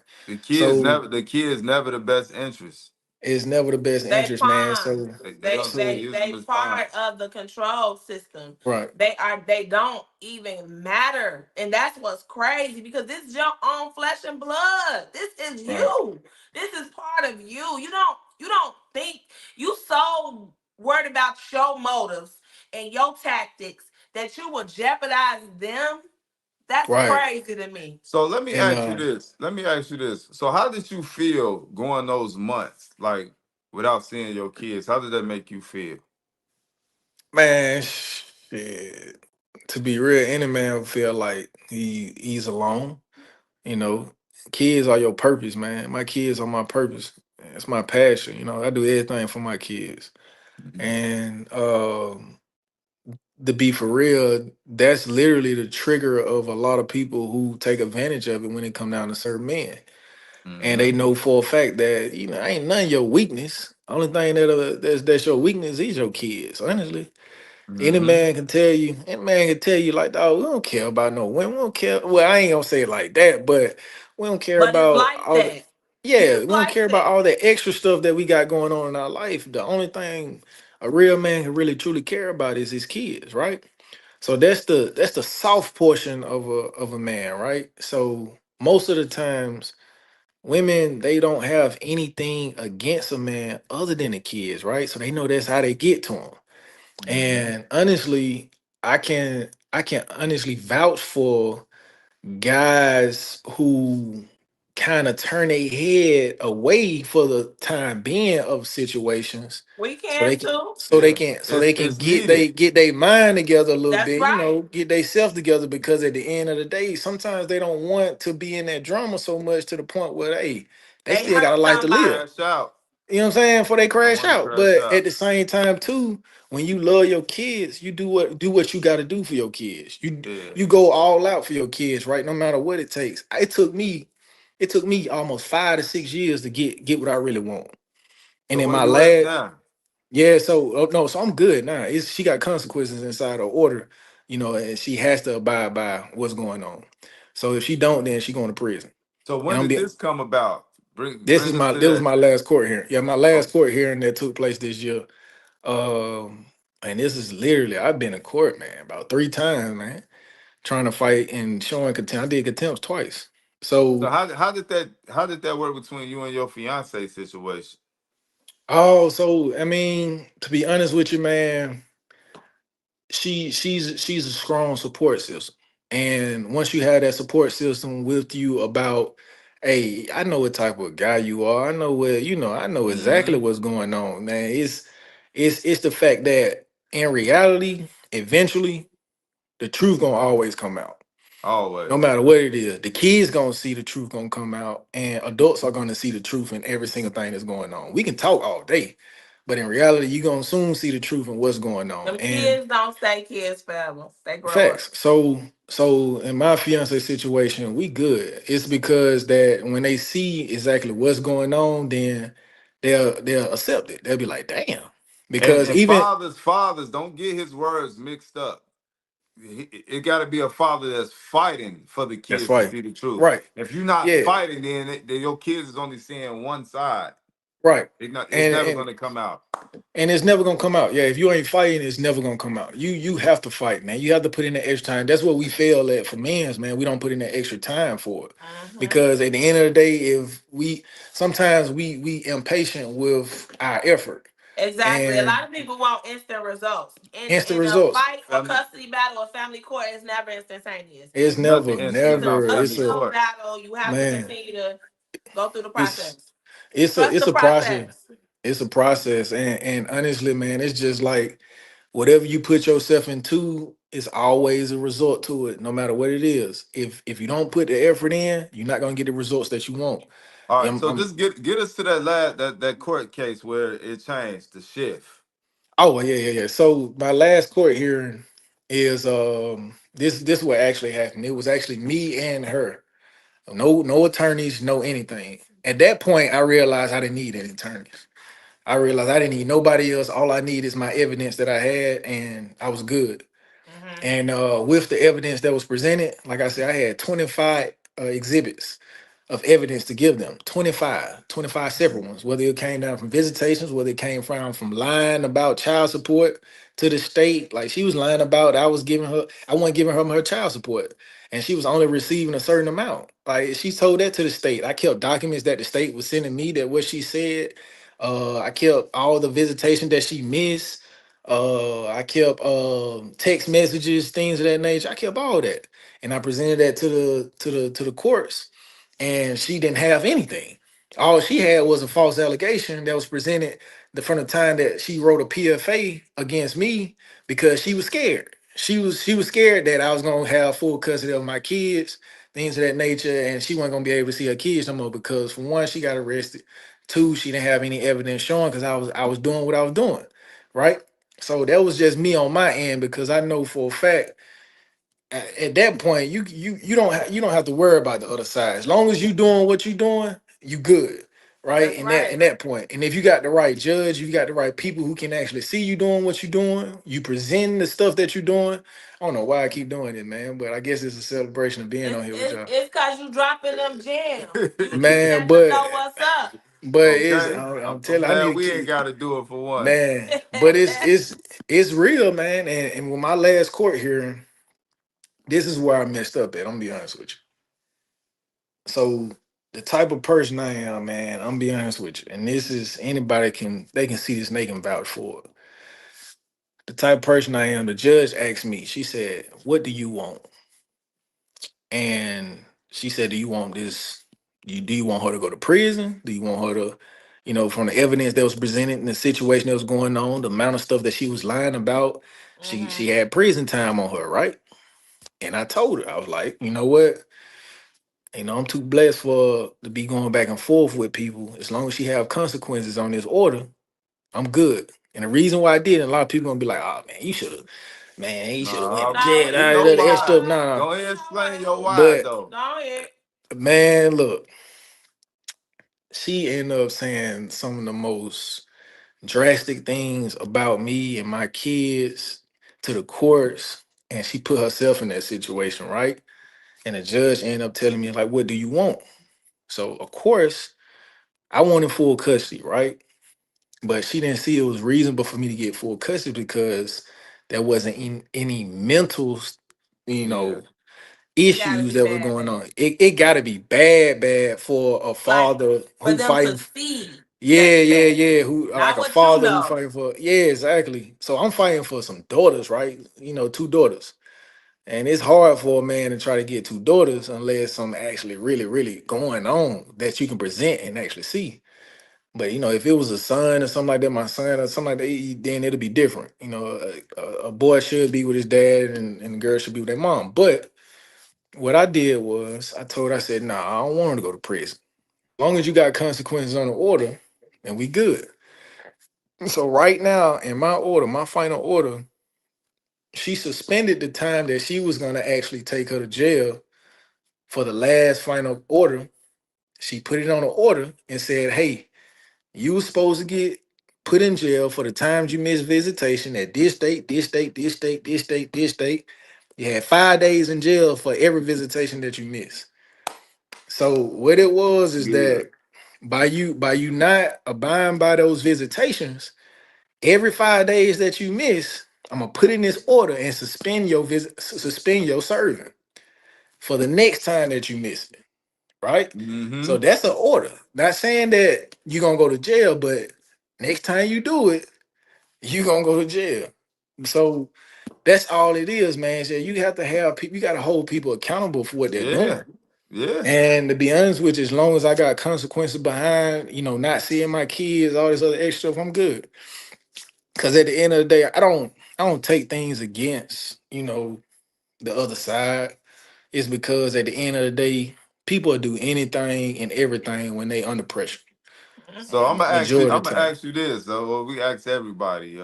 So The kids never the best interest. it's never the best They interest, man. pawns. So They They don't they they so use them they as part pawns. of the control system. right, They don't even matter. And that's what's crazy because this is your own flesh and blood. This is right, you. This is part of you. You don't think you so worried about your motives and your tactics that you will jeopardize them. That's right. crazy to me. So let me And ask you this. Let me ask you this. So how did you feel going those months, like without seeing your kids? How did that make you feel? man, shit. To be real, any man would feel like he's alone. You know, kids are your purpose, man. My kids are my purpose. It's my passion. You know, I do everything for my kids. Mhm. And to be for real, that's literally the trigger of a lot of people who take advantage of it when it come down to certain men. And they Mhm. know for a fact that ain't none of your weakness. Only thing that's your weakness is your kids. Honestly, Mhm. any man can tell you like, dog, we don't care about no women. We don't care. Well, I ain't gonna say it like that, but we don't care But it's about like all the that. yeah, we It's don't like care about that. all the extra stuff that we got going on in our life. The only thing a real man can really truly care about is his kids, right? So that's the soft portion of a man, right? So most of the times women they don't have anything against a man other than the kids, right? So they know that's how they get to him. Mhm. And honestly, I can honestly vouch for guys who kind of turn their head away for the time being of situations We can too. Yeah. so they can It's needed. get their mind together a little That's bit, right. get their self together because at the end of the day sometimes they don't want to be in that drama so much to the point where they They still got a hurt life to live. somebody. Crash out. You know what I'm saying? Before they I crash want to out. crash But at out. the same time, too, when you love your kids, you do what you got to do for your kids. Yeah. You go all out for your kids, right? No matter what it takes. It took me almost 5 to 6 years to get what I really want. So And in where my you at last, now? yeah, so no, so I'm good now. She got consequences inside her order, and she has to abide by what's going on. So if she don't, then she going to prison. So And when I'm did be this come about? Bring us to this was that. my last court hearing. Yeah, my Oh, last court hearing that took place this year. And this is literally I've been in court, man, about 3 times, man, trying to fight and showing contempt. I did contempt twice. so So, how did that work between you and your fiance situation? so I mean, to be honest with you, man, she's a strong support system. And once you have that support system with you about, hey, I know what type of guy you are. I know I know exactly Mm-hmm. what's going on, man. It's the fact that in reality, eventually the truth gonna always come out. No Always. matter what it is, the kids gonna see the truth gonna come out, and adults are gonna see the truth in every single thing that's going on. We can talk all day, but in reality, you gonna soon see the truth and what's going on. Them And kids don't stay kids forever. They grow up. facts. So in my fiance situation, we good. It's because that when they see exactly what's going on, then they'll accept it. They'll be like, damn. And Because and even fathers don't get his words mixed up. It got to be a father that's fighting for the that's kids to right. see the truth. Right. If you're not Yeah. fighting, then your kids is only seeing one side. Right. It's And never and gonna come out. and it's never gonna come out. Yeah, if you ain't fighting, it's never gonna come out. You have to fight, man. You have to put in the extra time. That's what we fail at for men's, man. We don't put in the extra time for it. Hmm. Because at the end of the day, if we sometimes we impatient with our effort Exactly. A and lot of people want instant results. instant In a results. fight, a Family, custody battle, a family court is never instantaneous. It's nothing never, instant It's an about never. It's family a uphill court. battle. You have to man. continue to go through the It's process. it's a Trust it's the a process. process. It's a process, and honestly, man, it's just like whatever you put yourself into is always a result to it, no matter what it is. If you don't put the effort in, you're not gonna get the results that you want. All right, I'm, so I'm just get us to that court case where it changed the shift. oh well, yeah. So my last court hearing is this what actually happened. It was actually me and her. No attorneys, no anything. At that point, I realized I didn't need any attorneys. I realized I didn't need nobody else. All I need is my evidence that I had, and I was good. Hmm. And with the evidence that was presented, like I said, I had 25 exhibits of evidence to give them. 25 separate ones, whether it came down from visitations, whether it came from lying about child support to the state. Like she was lying about I wasn't giving her child support. And she was only receiving a certain amount. Like she told that to the state. I kept documents that the state was sending me that what she said. I kept all the visitation that she missed. I kept text messages, things of that nature. I kept all that, and I presented that to the courts, and she didn't have anything. All she had was a false allegation that was presented from the time that she wrote a PFA against me because she was scared. She was scared that I was gonna have full custody of my kids, things of that nature, and she wasn't gonna be able to see her kids no more because for one, she got arrested. Two, she didn't have any evidence showing because I was doing what I was doing, right? So that was just me on my end because I know for a fact at that point you don't have to worry about the other side. As long as you doing what you doing, you good, right? That's In that right. in that point. And if you got the right judge, you got the right people who can actually see you doing what you're doing, you present the stuff that you're doing. I don't know why I keep doing it, man, but I guess it's a celebration of being It's on here with it's y'all. it's cause you dropping them gems. You Man, let them but know what's up. it's Okay, I'm I'm telling I glad need to we ain't keep got to do it for once. man, but it's real, man. And with my last court hearing, this is where I messed up at. I'm gonna be honest with you. So the type of person I am, man, I'm gonna be honest with you. And this is anybody can see this and they can vouch for it. The type of person I am, the judge asked me, she said, "What do you want?" And she said, "Do you want this? Do you want her to go to prison? Do you want her to, from the evidence that was presented and the situation that was going on, the amount of stuff that she was lying about, she Hmm. had prison time on her, right?" And I told her, I was like, you know what? I'm too blessed for to be going back and forth with people. As long as she have consequences on this order, I'm good. And the reason why I did, and a lot of people gonna be like, "Oh man, he should have went to Nah, jail." No, we All know that we extra know why. stuff. why. Nah, nah. Go ahead and We know why. explain your why But though. Go ahead. man, look, she ended up saying some of the most drastic things about me and my kids to the courts, and she put herself in that situation, right? And the judge ended up telling me, like, "What do you want?" So of course, I wanted full custody, right? But she didn't see it was reasonable for me to get full custody because there wasn't any mental, you Yeah. know, It gotta issues be that were bad, going bad. on. It got to be bad for a Like father for who them to fighting. see that Yeah, it's yeah, bad. yeah. Who like Not a what you father who know. fighting for? Yeah, exactly. So I'm fighting for some daughters, right? Two daughters. And it's hard for a man to try to get two daughters unless something actually really, really going on that you can present and actually see. But if it was a son or something like that, my son or something like that, then it'll be different. A boy should be with his dad, and the girl should be with their mom. But what I did was I said, nah, I don't want her to go to prison. As long as you got consequences on the order, then we good. So right now, in my order, my final order, she suspended the time that she was gonna actually take her to jail for the last final order. She put it on an order and said, hey, you were supposed to get put in jail for the times you missed visitation at this date, this date, this date, this date, this date. You had 5 days in jail for every visitation that you missed. So what it was is Good. that by you not abiding by those visitations, every 5 days that you miss, I'm gonna put in this order and suspend your serving for the next time that you miss it. Right? So Mm-hmm. that's an order. Not saying that you're gonna go to jail, but next time you do it, you gonna go to jail. So that's all it is, man. So you have to have people, you gotta hold people accountable for what they're Yeah. doing. Yeah. And to be honest with you, as long as I got consequences behind, not seeing my kids, all this other extra stuff, I'm good. Cause at the end of the day, I don't take things against, the other side. It's because at the end of the day, people will do anything and everything when they under pressure. So Hmm. Majority I'm of the gonna time. ask you this. Well, we ask everybody.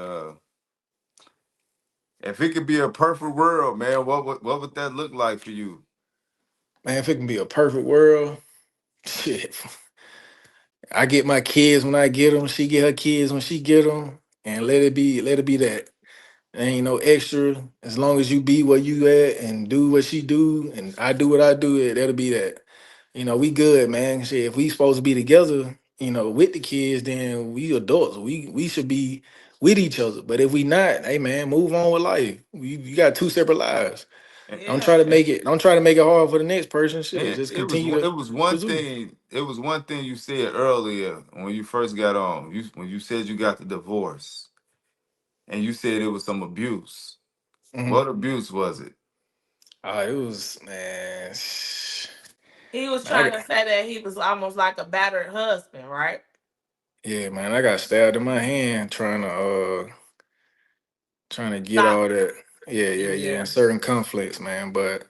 If it could be a perfect world, man, what would that look like for you? Man, if it can be a perfect world, shit. I get my kids when I get them. She get her kids when she get them, and let it be that. Ain't no extra. As long as you be where you at and do what she do, and I do what I do, that'll be that. We good, man. Shit, if we supposed to be together, with the kids, then we adults. We should be with each other. But if we not, hey man, move on with life. You got two separate lives. And, Don't Yeah. try to and, make it. Don't try to make it hard for the next person. Shit, and just continue to it was one pursue. thing. It was one thing you said earlier when you first got on. When you said you got the divorce, and you said it was some abuse. Hmm. What abuse was it? It was man. He was I trying got, to say that he was almost like a battered husband, right? yeah, man. I got stabbed in my hand trying to get Stop all it. that. Yeah, yeah, yeah. Yeah. And certain conflicts, man. But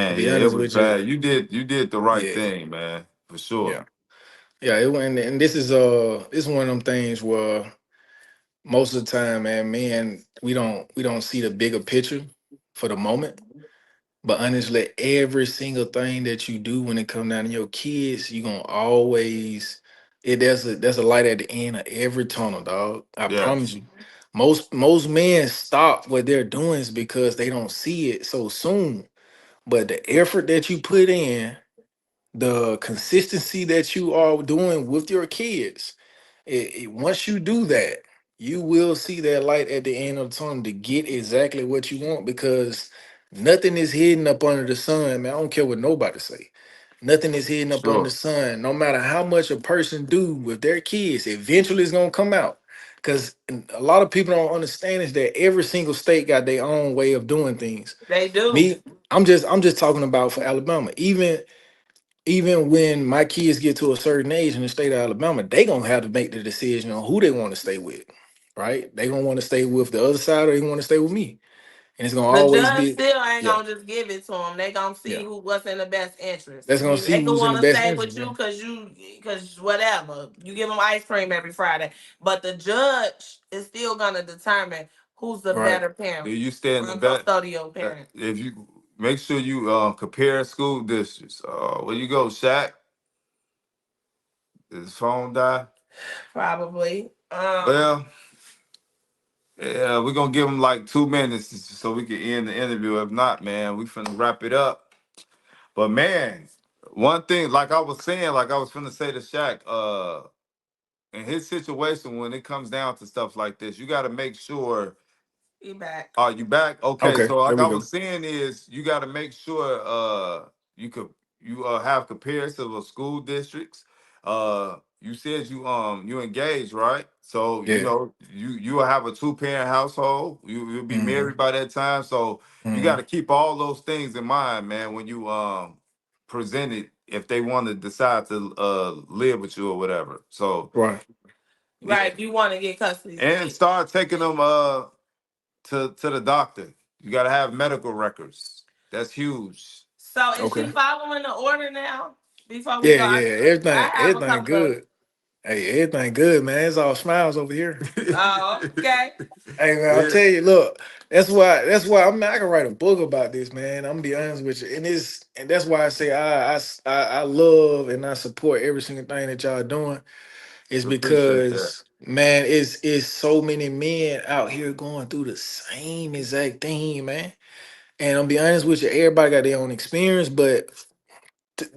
to Man, be yeah, it honest was with you, bad. You did the right yeah, thing, man, for sure. yeah, yeah. It went, and this is one of them things where most of the time, man, we don't see the bigger picture for the moment. But honestly, every single thing that you do when it comes down to your kids, you gonna always there's a light at the end of every tunnel, dog. I promise Yes. you. Most men stop what they're doing is because they don't see it so soon. But the effort that you put in, the consistency that you are doing with your kids, once you do that, you will see that light at the end of the tunnel to get exactly what you want because nothing is hidden up under the sun, man. I don't care what nobody say. Nothing is hidden up under the Sure. sun. No matter how much a person do with their kids, eventually it's gonna come out. Because a lot of people don't understand is that every single state got their own way of doing things. They do. Me, I'm just talking about for Alabama. Even when my kids get to a certain age in the state of Alabama, they gonna have to make the decision on who they want to stay with, right? They gonna want to stay with the other side, or they want to stay with me, and it's gonna The always judge be, still ain't yeah, gonna just give it to them. They gonna see yeah. who what's in the best interest. That's gonna They see can who's in the want to best stay interest, with yeah. you because whatever you give them ice cream every Friday, but the judge is still gonna determine who's the Right. better Do parent you stay in the or back? custodial parent. If you make sure you compare school districts. Where you go, Shaq? Did his phone die? Probably. Well, yeah, we're gonna give him like 2 minutes so we can end the interview. If not, man, we finna wrap it up. But man, one thing, like I was saying, like I was finna say to Shaq, in his situation, when it comes down to stuff like this, you gotta make sure. He back. Are you back? Okay, Okay, so there like we I go. was saying is you got to make sure you could you have comparisons of school districts. You said you engaged, right? So you Yeah. know you will have a two-parent household. You'll be Mm-hmm. married by that time. So you got Mm-hmm. to keep all those things in mind, man, when you present it if they want to decide to live with you or whatever. So Right. yeah, Right. You want to get custody of the and kid. start taking them to the doctor. You got to have medical records. That's huge. So is she Okay. following the order now? Before we Yeah, go, yeah. I Everything, have a everything couple of. good. Hey, everything good, man. It's all smiles over here. Oh, okay. Hey man, I'll Yeah. tell you, look, that's why I can write a book about this, man. I'm gonna be honest with you. And that's why I say I love and I support every single thing that y'all doing. Is Appreciate that. because man, it's so many men out here going through the same exact thing, man. And I'll be honest with you, everybody got their own experience, but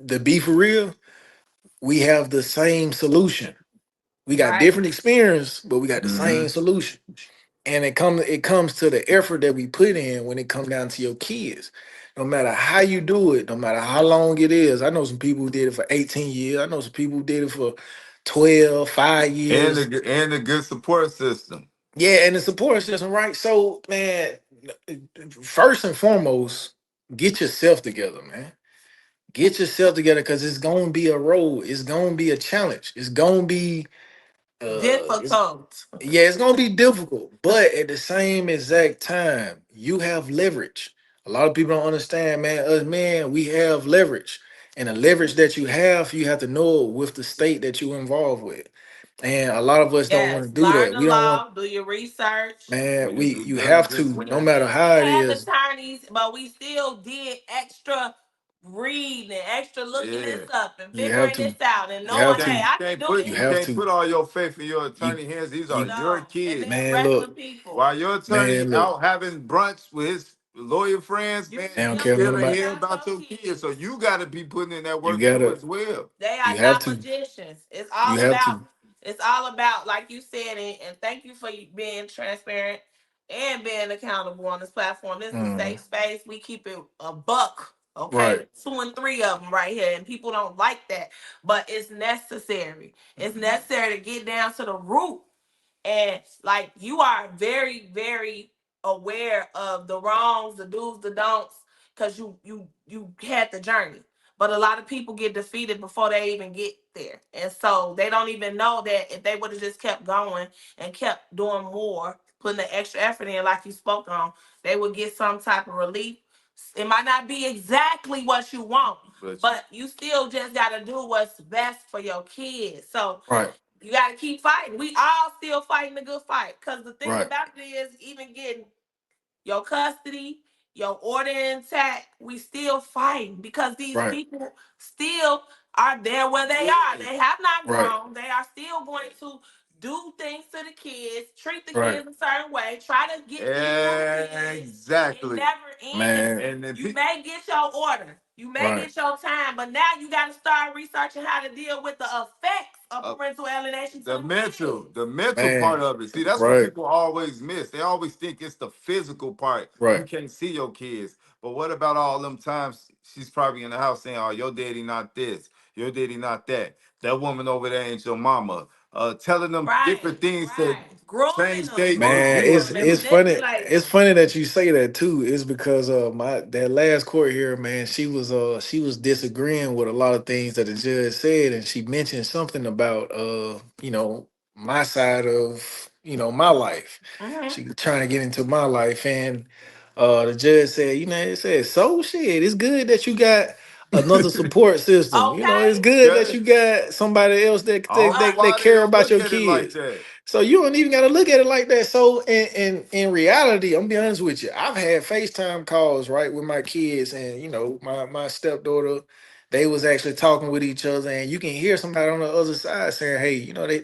to be for real, we have the same solution. We got Right. different experience, but we got the Hmm. same solution. And it comes to the effort that we put in when it comes down to your kids. No matter how you do it, no matter how long it is. I know some people who did it for 18 years. I know some people who did it for 12, 5 years. And the good support system. Yeah, and the support system, right? So, man, first and foremost, get yourself together, man. Get yourself together because it's gonna be a road. It's gonna be a challenge. It's gonna be it's Difficult. yeah, it's gonna be difficult, but at the same exact time, you have leverage. A lot of people don't understand, man. Us men, we have leverage, and the leverage that you have to know it with the state that you involved with. And a lot of us don't want Yes. to do Learn that. the We don't want, law. Do your research. Do man. your We due you have diligence. to, We no matter we how it had is, attorneys, but we still did extra reading and extra looking Yeah. this up and you have figuring to, this out and you You have knowing, hey, to, can't I can do you you this. have can't to, put all your faith in your you attorney hands. These are you, your No. And kids. then man. regular Look, people. While your attorney man, look. out having brunch with his lawyer friends, You man, They don't you still care need still nothing to in about. look here out about your your kids. So kids. you got to be putting in that You work too gotta, as well. They you are have not to, magicians. you have to. It's all about, like you said, and thank you for you being transparent and being accountable on this platform. This is a Mm, safe space. We keep it a buck, okay? right, Two and three of them right here, and people don't like that, but it's necessary. It's necessary to get down to the root, and like you are very very aware of the wrongs, the do's, the don'ts, because you had the journey. But a lot of people get defeated before they even get there, and so they don't even know that if they would have just kept going and kept doing more, putting the extra effort in like you spoke on, they would get some type of relief. It might not be exactly what you want, But but you still just got to do what's best for your kids. So right, you got to keep fighting. We all still fighting the good fight. Because the thing right, about it is, even getting your custody, your order intact, we still fighting because these right, people still are there where they are. yeah, They have not right, grown. They are still going to do things to the kids, treat the right, kids a certain way, try to get you new kids. It exactly. never ends. man. And then You may get your order, you may Right, get your time, but now you got to start researching how to deal with the effects of uh, parental alienation to the them kids. mental part man. of it. See, that's what Right, people always miss. They always think it's the physical part. You right, can't see your kids. But what about all them times she's probably in the house saying, "Oh, your daddy not this, your daddy not that. That woman over there ain't your mama." Telling them Right, different things to right. Grooming change them, their man. grooming view It's of them, and it's you. funny. manipulating It's them. funny that you say that too. Is because my that last court here, man. She was disagreeing with a lot of things that the judge said, and she mentioned something about my side of my life. Mm-hmm. She was trying to get into my life, and the judge said, it said, so shit. It's good that you got another support system. It's Okay. good that Okay? you got somebody else that I don't know that why they care don't about look your at it like kids. that. So you don't even got to look at it like that. So in reality, I'm gonna be honest with you. I've had FaceTime calls right with my kids, and my stepdaughter. They was actually talking with each other, and you can hear somebody on the other side saying, "Hey,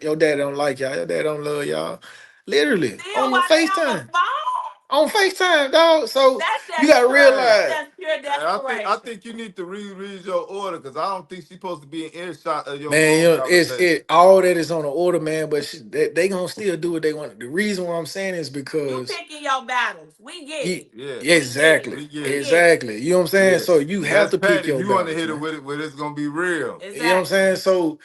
your dad don't like y'all. Your dad don't love y'all." Literally Still, on the while they on the FaceTime, phone, on FaceTime, dog. So that's you just got to pure. realize, That's pure And I desperation. think you need to reread your order because I don't think she's supposed to be in earshot of your man, phone it's conversation. it all that is on the order, man. But they gonna still do what they want. The reason why I'm saying is You because picking your battles. We get You, it. Yeah, yeah, We get it. exactly, we get We it. get it. exactly. You know what I'm saying? Yeah, So you and have that's to pick Patty. your You want to battles, hit it man. with it where it's gonna be real. You know what I'm saying? Exactly. So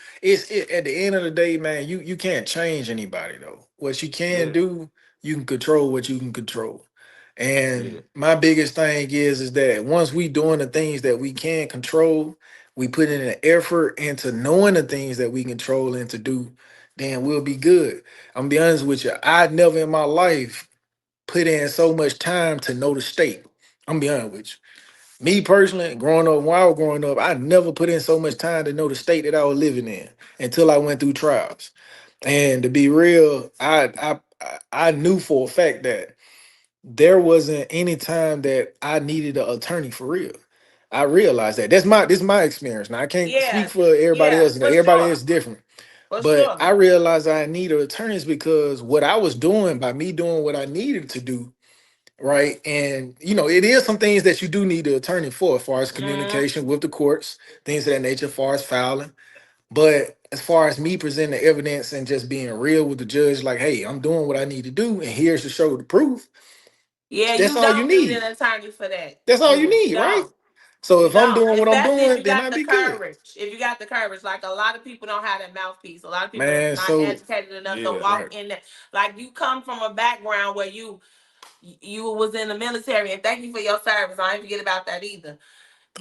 at the end of the day, man, you can't change anybody though. What you can Yeah, do, you can control what you can control. that's And it. my biggest thing is that once we doing the things that we can control, we put in an effort into knowing the things that we control and to do, then we'll be good. I'm gonna be honest with you. I never in my life put in so much time to know the state. I'm gonna be honest with you. Me personally, growing up, while I was growing up, I never put in so much time to know the state that I was living in until I went through trials. And to be real, I knew for a fact that there wasn't any time that I needed an attorney for real. I realized that. This is my experience. Now I can't speak Yeah, for everybody yeah, else. for Everybody sure, is different. for But sure. I realized I needed attorneys because what I was doing by me doing what I needed to do, right? And it is some things that you do need the attorney for, as far as Hmm. communication with the courts, things of that nature, as far as filing. But as far as me presenting the evidence and just being real with the judge, like, hey, I'm doing what I need to do, and here's to show the proof. Yeah, That's you all you don't need need. an attorney for that. That's all you You need, right? don't. So You if I'm don't. doing what I'm Especially if doing, you then got I'd the be good. courage. If you got the courage, like a lot of people don't have that mouthpiece. A lot of people Man, not so educated enough to Yeah. right, walk in there. Like you come from a background where you was in the military, and thank you for your service. I ain't forget about that either.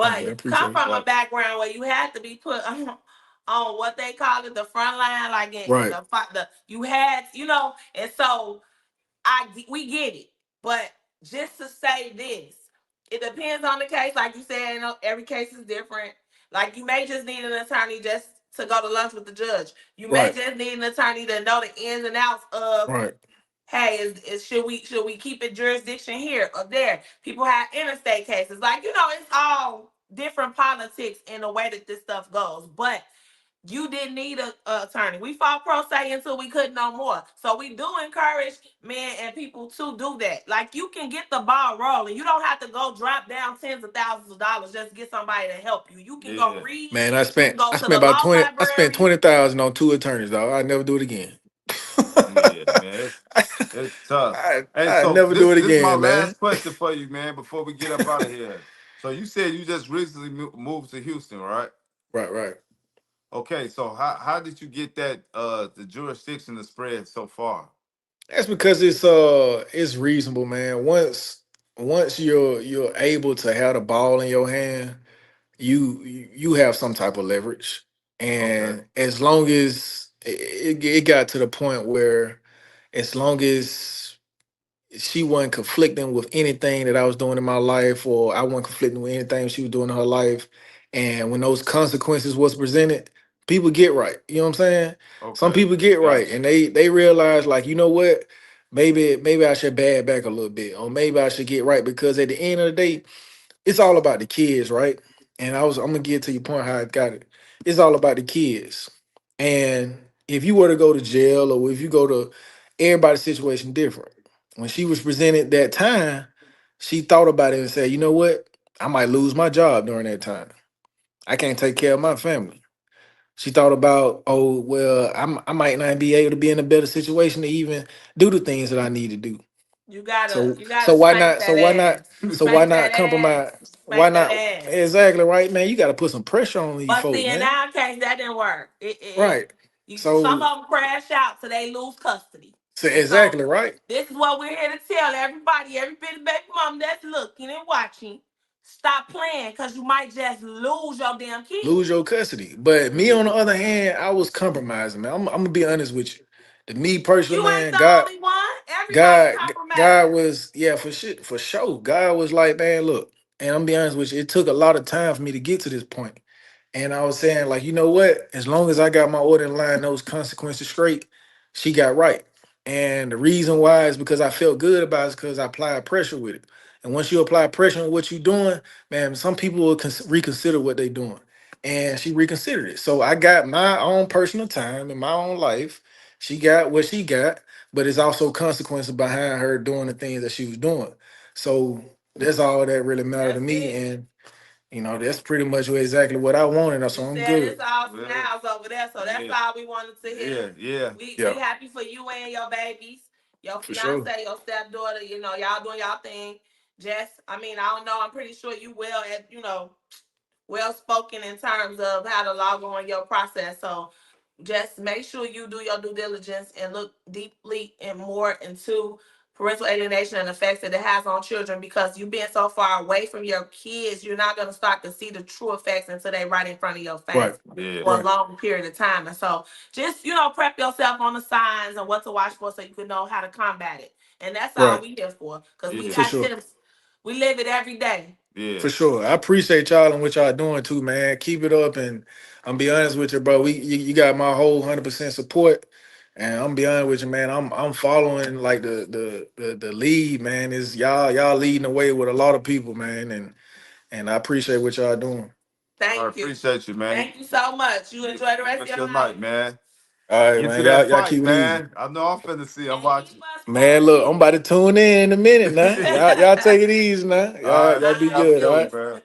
thank you. I But come appreciate it. from a Yep. background where you had to be put on what they call it, the front line, like in Right, the you had, and so we get it. But just to say this, it depends on the case. Like you said, every case is different. Like you may just need an attorney just to go to lunch with the judge. You may right, just need an attorney to know the ins and outs of, right, hey, is should we keep it jurisdiction here or there? People have interstate cases. Like, it's all different politics in the way that this stuff goes. But you didn't need a attorney. We fought pro se until we couldn't no more. So we do encourage men and people to do that. Like you can get the ball rolling. You don't have to go drop down tens of thousands of dollars just to get somebody to help you. You can go Yeah. read. man. You can go I to spent the about law 20. I spent library. 20,000 on two attorneys, dog. I never do it again. Yeah, man. It's tough. Hey, I so never do this it this is my again, man. last question for you, man. Before we get up out of here. So you said you just recently moved to Houston, right? Right, right. Okay. So how did you get that the jurisdiction to spread so far? That's because it's reasonable, man. Once you're able to have the ball in your hand, you have some type of leverage. Okay. And as long as it got to the point where, as long as she wasn't conflicting with anything that I was doing in my life, or I wasn't conflicting with anything she was doing in her life, and when those consequences was presented, people get right. You know what I'm saying? Some Okay. people get right, Gotcha. and they realize, like, you know what, maybe I should bad back a little bit, or maybe I should get right, because at the end of the day, it's all about the kids, right? And I'm gonna get to your point how I got it. It's all about the kids. And if you were to go to jail, or if you go to, everybody's situation different. When she was presented that time, she thought about it and said, you know what? I might lose my job during that time. I can't take care of my family. She thought about, oh well, I might not be able to be in a better situation to even do the things that I need to do. You gotta So you so gotta why spank not? So that why not? ass. So why Spank that not ass. compromise? Why Spank that not? ass. Exactly right, man. You got to put some pressure on these But folks, see, in man. our case, that didn't work. Right. Some So, of them crash out so they lose custody. so And so exactly right. this is what we're here to tell everybody, every bit of baby mom that's looking and watching. Stop playing, because you might just lose your damn Lose kid. your custody. But me, on the Yeah. other hand, I was compromising, man. I'm gonna be honest with you. To me personally, You ain't man, the only one. Everybody God compromised. was, yeah, for sure. God was like, man, look, and I'm gonna be honest with you, it took a lot of time for me to get to this point. And I was saying, like, you know what? As long as I got my order in line, those consequences straight, she got right. And the reason why is because I felt good about it, is because I applied pressure with it. And once you apply pressure on what you're doing, man, some people will reconsider what they're doing. And she reconsidered it. So I got my own personal time in my own life. She got what she got, but it's also consequences behind her doing the things that she was doing. So that's all that really mattered to That's me. it. And that's pretty much exactly what I wanted. So You I'm said it's good. all Yeah. smiles over there, so that's Yeah. all we wanted to hear. Yeah. Yeah. We Yeah, happy for you and your babies, your for sure. fiance, your stepdaughter. Y'all doing y'all thing. Jess, I mean, I don't know. I'm pretty sure you well at well spoken in terms of how to log on your process. So just make sure you do your due diligence and look deeply and more into parental alienation and effects that it has on children, because you being so far away from your kids, you're not going to start to see the true effects until they right in front of your Right. face Yeah. for a Right. long period of time. And so just, prep yourself on the signs and what to watch for so you can know how to combat it. And that's all Right. we here for, because we Yeah. For got sure. tips. We live it every day. Yeah. For sure. I appreciate y'all and what y'all doing too, man. Keep it up, and I'm be honest with you, bro. You got my whole 100% support. And I'm be honest with you, man. I'm following like the lead, man. Is y'all leading the way with a lot of people, man. And I appreciate what y'all doing. I Thank you. appreciate you, man. Thank you so much. You enjoy the rest of Rest your your night. night, man. All right, Get to man. that Y'all fight, keep it easy. man. I know I'm finna see. I'm And keep watching. us Man, look, I'm posted. about to tune in a minute now. Y'all take it easy now. All Y'all right, be All have a good, right, all good one, right? peace. man.